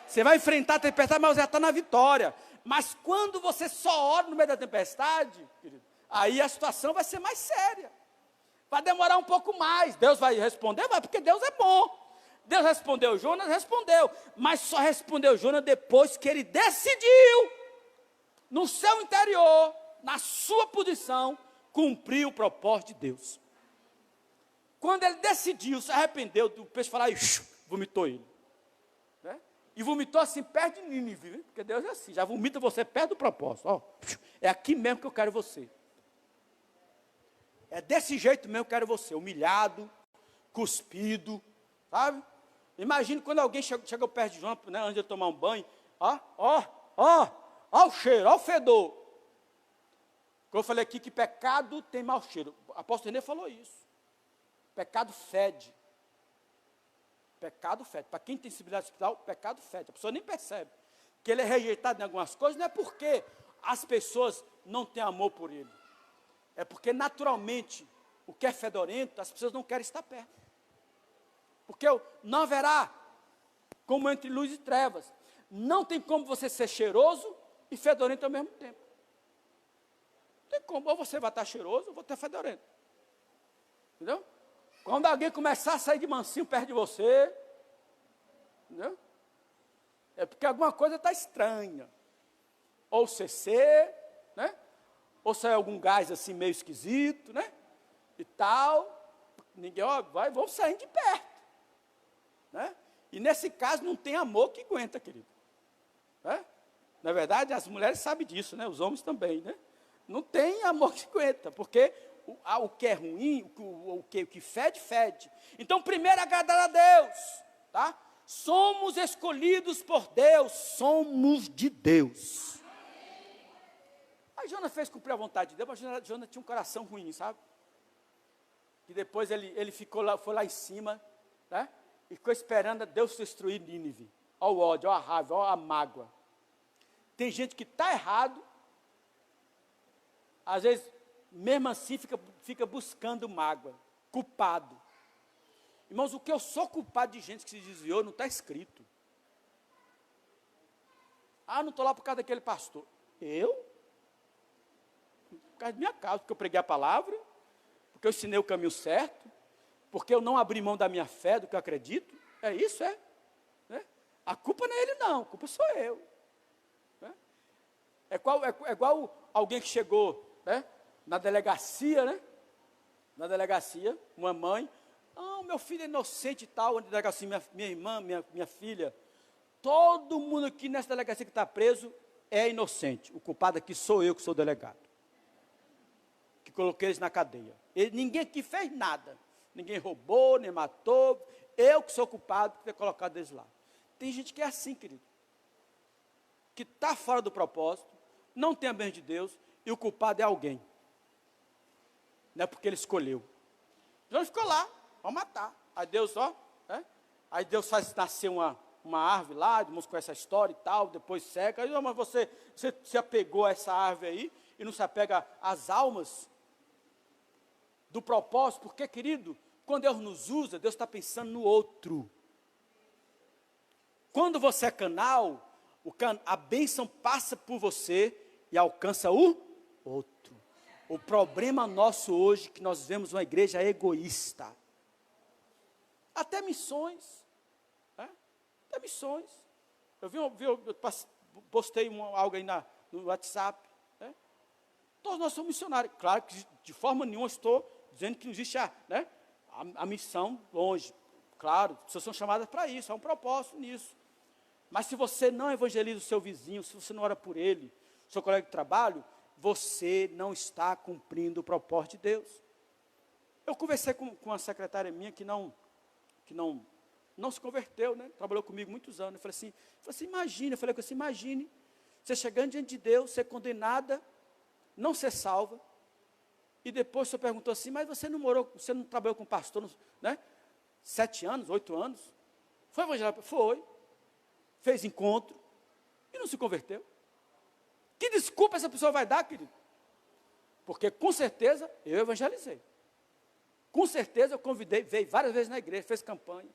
Você vai enfrentar a tempestade, mas já está na vitória. Mas quando você só ora no meio da tempestade, querido, aí a situação vai ser mais séria. Vai demorar um pouco mais. Deus vai responder? Vai, porque Deus é bom. Deus respondeu Jonas? Respondeu. Mas só respondeu Jonas depois que ele decidiu, no seu interior, na sua posição, cumprir o propósito de Deus. Quando ele decidiu, se arrependeu, o peixe falou, vomitou ele. Né? E vomitou assim, perto de Nínive, viu? Porque Deus é assim, já vomita você perto do propósito. Ó, é aqui mesmo que eu quero você. É desse jeito mesmo que eu quero você, humilhado, cuspido, sabe? Imagine quando alguém chegou perto de Jonas, né, antes de tomar um banho, ó o cheiro, ó o fedor. Como eu falei aqui que pecado tem mau cheiro. O apóstolo René falou isso. Pecado fede. Pecado fede. Para quem tem sensibilidade espiritual, pecado fede. A pessoa nem percebe que ele é rejeitado em algumas coisas, não é porque as pessoas não têm amor por ele. É porque naturalmente, o que é fedorento, as pessoas não querem estar perto. Porque não haverá como entre luz e trevas. Não tem como você ser cheiroso e fedorento ao mesmo tempo. Não tem como, ou você vai estar cheiroso ou vai estar fedorento. Entendeu? Quando alguém começar a sair de mansinho perto de você, entendeu? É porque alguma coisa está estranha. Ou CC, né? Ou sai algum gás assim meio esquisito, né? E tal. Ninguém, vamos sair de perto. Né? E nesse caso não tem amor que aguenta, querido. Né? Na verdade, as mulheres sabem disso, né? Os homens também, né? Não tem amor que aguenta, porque o que é ruim, o que fede, fede. Então, primeiro, agradar a Deus, tá? Somos escolhidos por Deus, somos de Deus. Aí Jonas fez cumprir a vontade de Deus, mas Jonas tinha um coração ruim, sabe? E depois ele foi lá em cima, né? E ficou esperando a Deus destruir Nínive. Olha o ódio, olha a raiva, olha a mágoa. Tem gente que está errado, às vezes, mesmo assim, fica buscando mágoa, culpado. Irmãos, o que eu sou culpado de gente que se desviou não está escrito. Não estou lá por causa daquele pastor. Eu? Por causa da minha causa, porque eu preguei a palavra, porque eu ensinei o caminho certo, porque eu não abri mão da minha fé, do que eu acredito. É isso, é? Né? A culpa não é ele, não. A culpa sou eu. Né? É igual alguém que chegou, né, na delegacia, né? Na delegacia, uma mãe Não, meu filho é inocente e tal, onde delegacia, minha irmã, minha filha, todo mundo aqui nessa delegacia que está preso é inocente. O culpado aqui sou eu, que sou o delegado, que coloquei eles na cadeia. Ninguém aqui fez nada, ninguém roubou, nem matou, eu que sou culpado por ter colocado eles lá. Tem gente que é assim, querido, que está fora do propósito, não tem a bênção de Deus, e o culpado é alguém. Não é porque ele escolheu. Então ele ficou lá, vamos matar. Aí Deus, aí Deus faz nascer uma árvore lá, irmãos com essa história e tal, depois seca. Aí, mas você se apegou a essa árvore aí, e não se apega às almas do propósito, porque, querido, quando Deus nos usa, Deus está pensando no outro. Quando você é canal, a bênção passa por você e alcança o outro. O problema nosso hoje é que nós vemos uma igreja egoísta. Até missões. Até missões. Eu postei algo aí no WhatsApp. Todos nós somos missionários. Claro que de forma nenhuma estou dizendo que não existe a missão longe. Claro, vocês são chamadas para isso, há um propósito nisso. Mas se você não evangeliza o seu vizinho, se você não ora por ele, seu colega de trabalho, você não está cumprindo o propósito de Deus. Eu conversei com uma secretária minha que não se converteu, trabalhou comigo muitos anos. Eu falei assim, imagine, você chegando diante de Deus, ser condenada, não ser salva, e depois o senhor perguntou assim, mas você não trabalhou com pastor, 7 anos, 8 anos? Foi evangelizado? Foi. Fez encontro e não se converteu. Que desculpa essa pessoa vai dar, querido? Porque com certeza eu evangelizei. Com certeza eu convidei, veio várias vezes na igreja, fez campanha.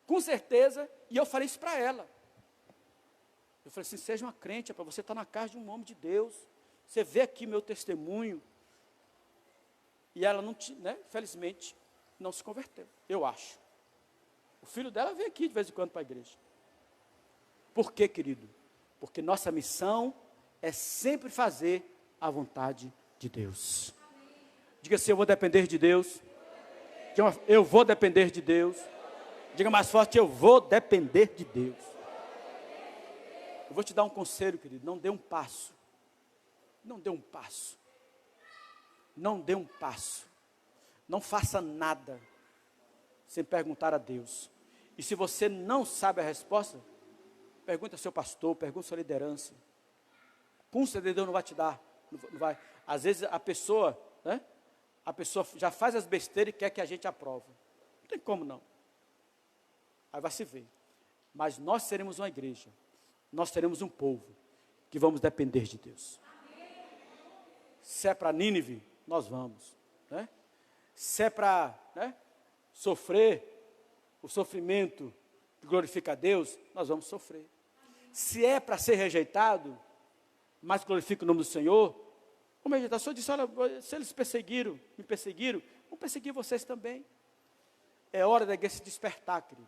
Com certeza, e eu falei isso para ela. Eu falei assim, seja uma crente, é para você estar na casa de um homem de Deus. Você vê aqui meu testemunho. E ela não, felizmente, não se converteu, eu acho. O filho dela vem aqui de vez em quando para a igreja. Por quê, querido? Porque nossa missão é sempre fazer a vontade de Deus. Diga assim, eu vou depender de Deus. Eu vou depender de Deus. Diga mais forte, eu vou depender de Deus. Eu vou te dar um conselho, querido, não dê um passo. Não dê um passo. Não dê um passo. Não faça nada sem perguntar a Deus. E se você não sabe a resposta, pergunta ao seu pastor, pergunta à sua liderança. Com certeza Deus não vai te dar. Não vai. Às vezes a pessoa já faz as besteiras e quer que a gente aprove. Não tem como não. Aí vai se ver. Mas nós seremos uma igreja. Nós seremos um povo que vamos depender de Deus. Se é para Nínive, nós vamos. Se é para sofrer o sofrimento que glorifica a Deus, nós vamos sofrer. Se é para ser rejeitado, mas glorifica o nome do Senhor, como rejeitar? O Senhor disse, olha, se eles me perseguiram, vão perseguir vocês também. É hora da igreja se despertar, querido.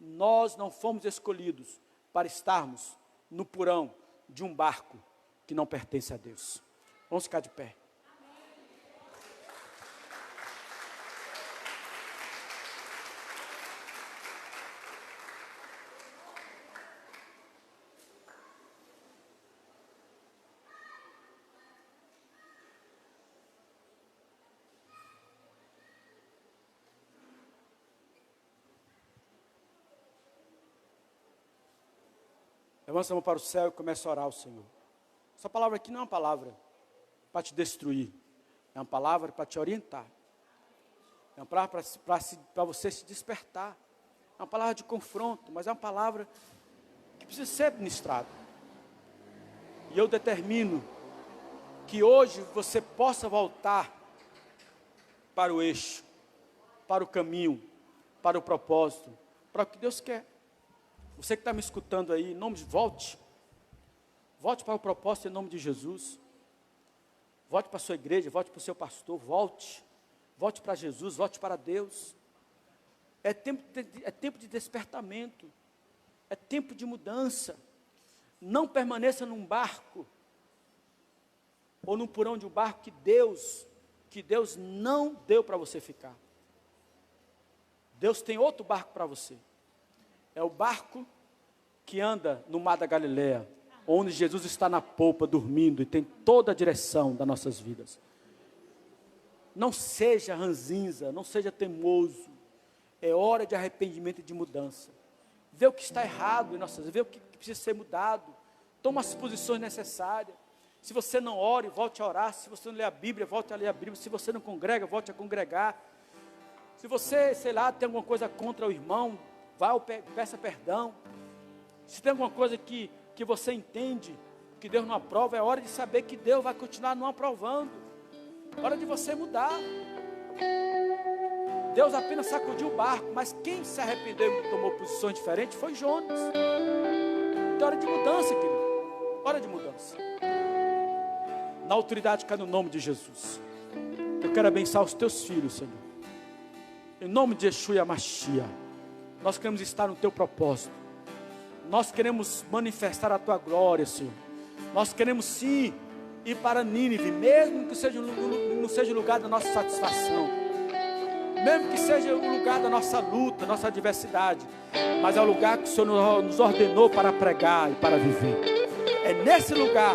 Nós não fomos escolhidos para estarmos no porão de um barco que não pertence a Deus. Vamos ficar de pé. Levanta a mão para o céu e começa a orar ao Senhor. Essa palavra aqui não é uma palavra para te destruir. É uma palavra para te orientar. É uma palavra para você se despertar. É uma palavra de confronto, mas é uma palavra que precisa ser ministrada. E eu determino que hoje você possa voltar para o eixo, para o caminho, para o propósito, para o que Deus quer. Você que está me escutando aí, em nome de volte para o propósito em nome de Jesus. Volte para a sua igreja, volte para o seu pastor, volte para Jesus, volte para Deus. É tempo de despertamento, é tempo de mudança. Não permaneça num barco, ou num porão de um barco que Deus não deu para você ficar. Deus tem outro barco para você. É o barco que anda no mar da Galileia, onde Jesus está na polpa, dormindo, e tem toda a direção das nossas vidas. Não seja ranzinza, não seja teimoso. É hora de arrependimento e de mudança. Vê o que está errado em nossas vidas, vê o que precisa ser mudado. Toma as posições necessárias. Se você não ore, volte a orar. Se você não lê a Bíblia, volte a ler a Bíblia. Se você não congrega, volte a congregar. Se você, sei lá, tem alguma coisa contra o irmão, vá, peça perdão. Se tem alguma coisa que você entende que Deus não aprova, é hora de saber que Deus vai continuar não aprovando. É hora de você mudar. Deus apenas sacudiu o barco, mas quem se arrependeu e tomou posições diferentes foi Jonas. Então é hora de mudança, querido. Hora de mudança. Na autoridade que é no nome de Jesus. Eu quero abençoar os teus filhos, Senhor. Em nome de Yeshua HaMashiach. Nós queremos estar no teu propósito. Nós queremos manifestar a tua glória, Senhor. Nós queremos sim ir para Nínive, mesmo que não seja o lugar da nossa satisfação. Mesmo que seja o lugar da nossa luta, nossa adversidade, mas é o lugar que o Senhor nos ordenou para pregar e para viver. É nesse lugar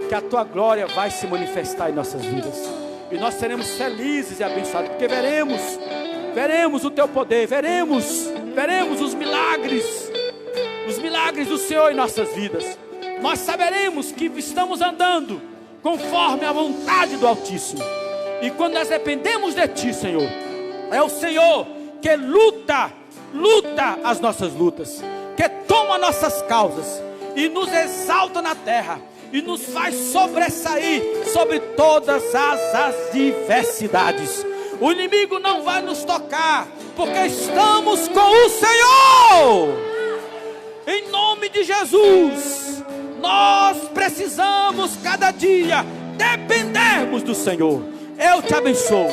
que a tua glória vai se manifestar em nossas vidas. E nós seremos felizes e abençoados, porque veremos o teu poder, veremos os milagres do Senhor em nossas vidas. Nós saberemos que estamos andando conforme a vontade do Altíssimo. E quando nós dependemos de ti, Senhor, é o Senhor que luta as nossas lutas, que toma nossas causas e nos exalta na terra e nos faz sobressair sobre todas as adversidades. O inimigo não vai nos tocar, porque estamos com o Senhor. Em nome de Jesus, nós precisamos cada dia dependermos do Senhor. Eu te abençoo.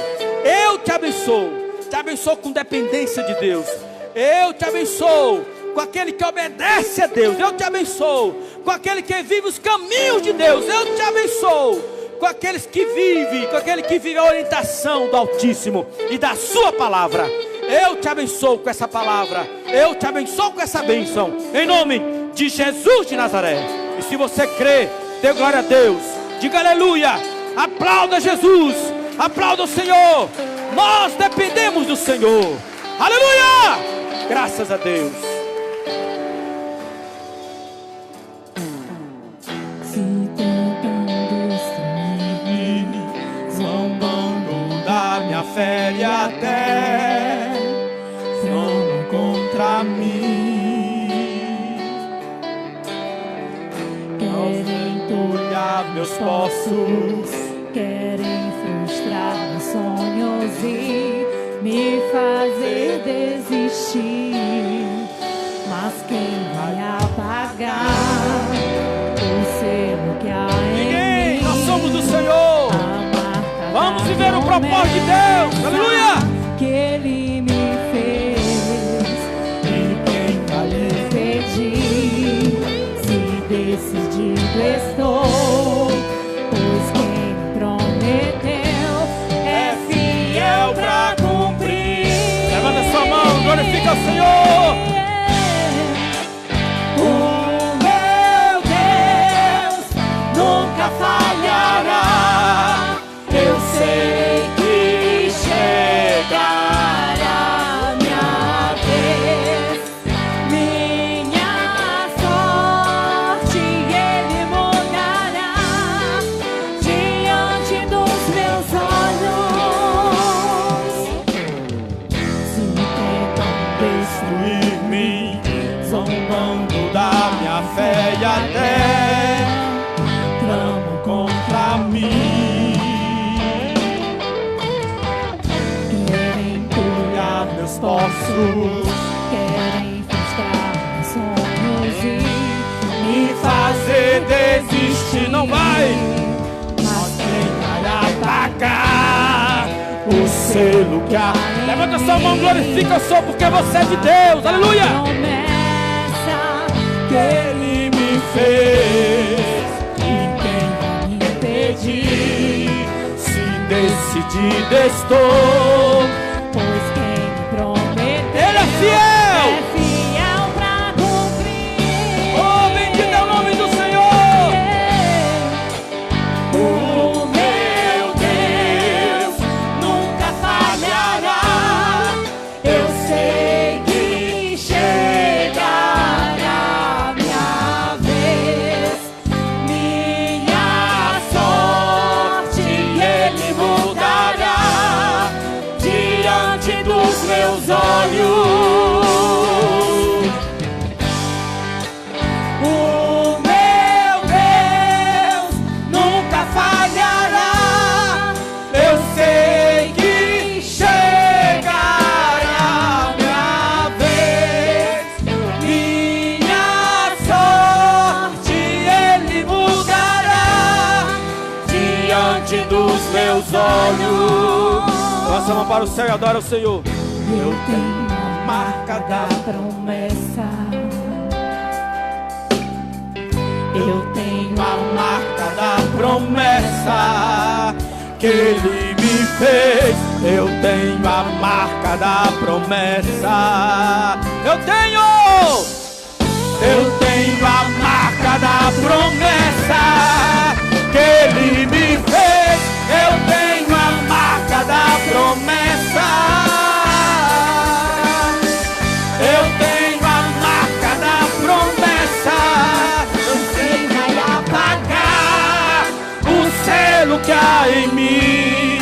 Te abençoo com dependência de Deus. Eu te abençoo com aquele que obedece a Deus. Eu te abençoo com aquele que vive os caminhos de Deus. Eu te abençoo com aquele que vive a orientação do Altíssimo e da sua palavra. Eu te abençoo com essa palavra. Eu te abençoo com essa bênção, em nome de Jesus de Nazaré. E se você crê, dê glória a Deus. Diga aleluia. Aplauda Jesus. Aplauda o Senhor. Nós dependemos do Senhor. Aleluia! Graças a Deus. Se tentam destruir, zombando da minha fé e até tramam contra mim. querem Olhar meus poços, querem frustrar meus sonhos e me fazer desistir. Mas quem vai apagar o selo que há em mim? nós somos do Senhor. Vamos viver o propósito de Deus. Aleluia! Que Ele me fez. E quem vai me impedir? Se decidido estou, pois quem me prometeu é fiel pra cumprir. Levanta sua mão, glorifica o Senhor. O meu Deus nunca falhará. Eu sei que chegará minha vez, minha sorte Ele mudará diante dos meus olhos. Se tentam Destruir-me, zombando da minha fé e até tramam contra mim. Poços, querem frustrar meus sonhos e me fazer desistir. Não vai, mas quem vai atacar o selo que há. Levanta sua mão, glorifica o Senhor, porque você é de Deus. Aleluia! promessa Que Ele me fez, e quem vai me impedir? Se decidido estou, pois quem me prometeu diante dos meus olhos. Lança a mão para o céu e adora o Senhor. Eu tenho a marca da promessa. Eu tenho A marca da promessa que Ele me fez. Eu tenho a marca da promessa. Eu tenho a marca da promessa que Ele me fez. Eu tenho a marca da promessa. Eu tenho a marca da promessa. Ninguém vai apagar o selo que há em mim.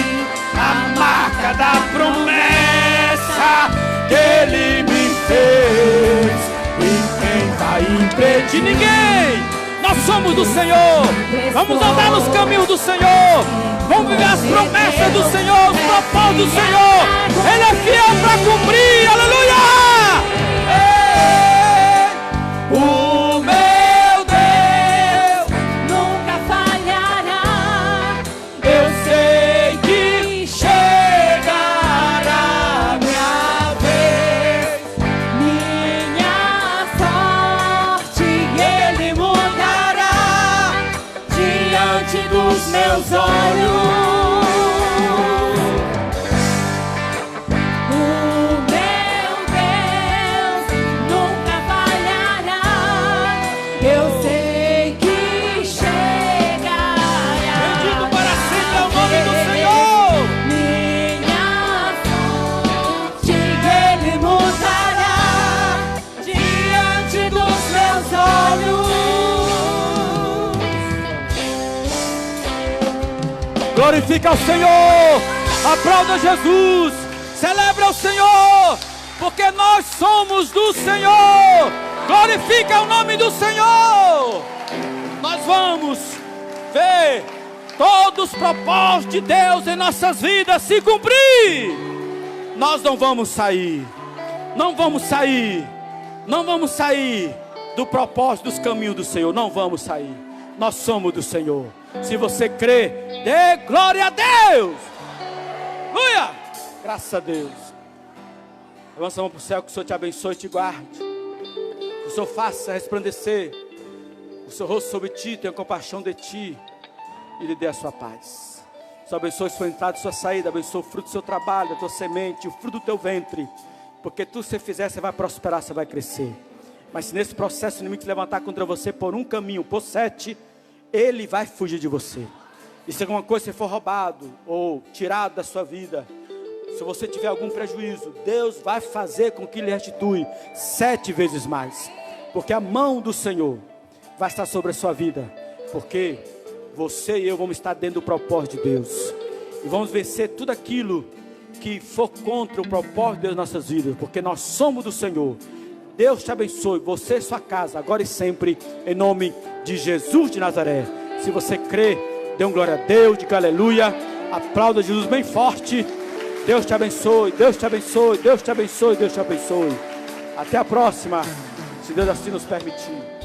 A marca da promessa que Ele me fez. E quem vai impedir? Ninguém! Nós somos do Senhor. Vamos andar nos caminhos do Senhor. Vamos viver as promessas do Senhor, os propósitos do Senhor. Ele é fiel para cumprir. Aleluia! Ei, o meu Deus nunca falhará. eu sei que chegará minha vez. Minha sorte Ele mudará diante dos meus olhos. O meu Deus nunca falhará. Eu sei que chegará. Bendito para sempre é o nome do Senhor. Minha sorte Ele mudará diante dos meus olhos. Glorifica o Senhor, aplauda Jesus, celebra o Senhor, porque nós somos do Senhor. Glorifica o nome do Senhor. Nós vamos ver todos os propósitos de Deus em nossas vidas se cumprir. Nós não vamos sair, não vamos sair do propósito dos caminhos do Senhor, não vamos sair. Nós somos do Senhor. Se você crê, dê glória a Deus. Aleluia! Graças a Deus. Levanta a mão para o céu, que o Senhor te abençoe e te guarde. Que o Senhor faça resplandecer o seu rosto sobre ti, tenha compaixão de ti e lhe dê a sua paz. O Senhor abençoe sua entrada e sua saída, abençoe o fruto do seu trabalho, a tua semente, o fruto do teu ventre. Porque tudo que você fizer, você vai prosperar, você vai crescer. Mas se nesse processo o inimigo se levantar contra você por um caminho, por 7, ele vai fugir de você. E se alguma coisa for roubado ou tirado da sua vida, se você tiver algum prejuízo, Deus vai fazer com que Ele restitui 7 vezes mais. Porque a mão do Senhor vai estar sobre a sua vida. Porque você e eu vamos estar dentro do propósito de Deus. E vamos vencer tudo aquilo que for contra o propósito de Deus em nossas vidas. Porque nós somos do Senhor. Deus te abençoe, você e sua casa, agora e sempre, em nome de Jesus de Nazaré. Se você crê, dê um glória a Deus, diga aleluia, aplauda Jesus bem forte. Deus te abençoe, Deus te abençoe, Deus te abençoe, Deus te abençoe. Até a próxima, se Deus assim nos permitir.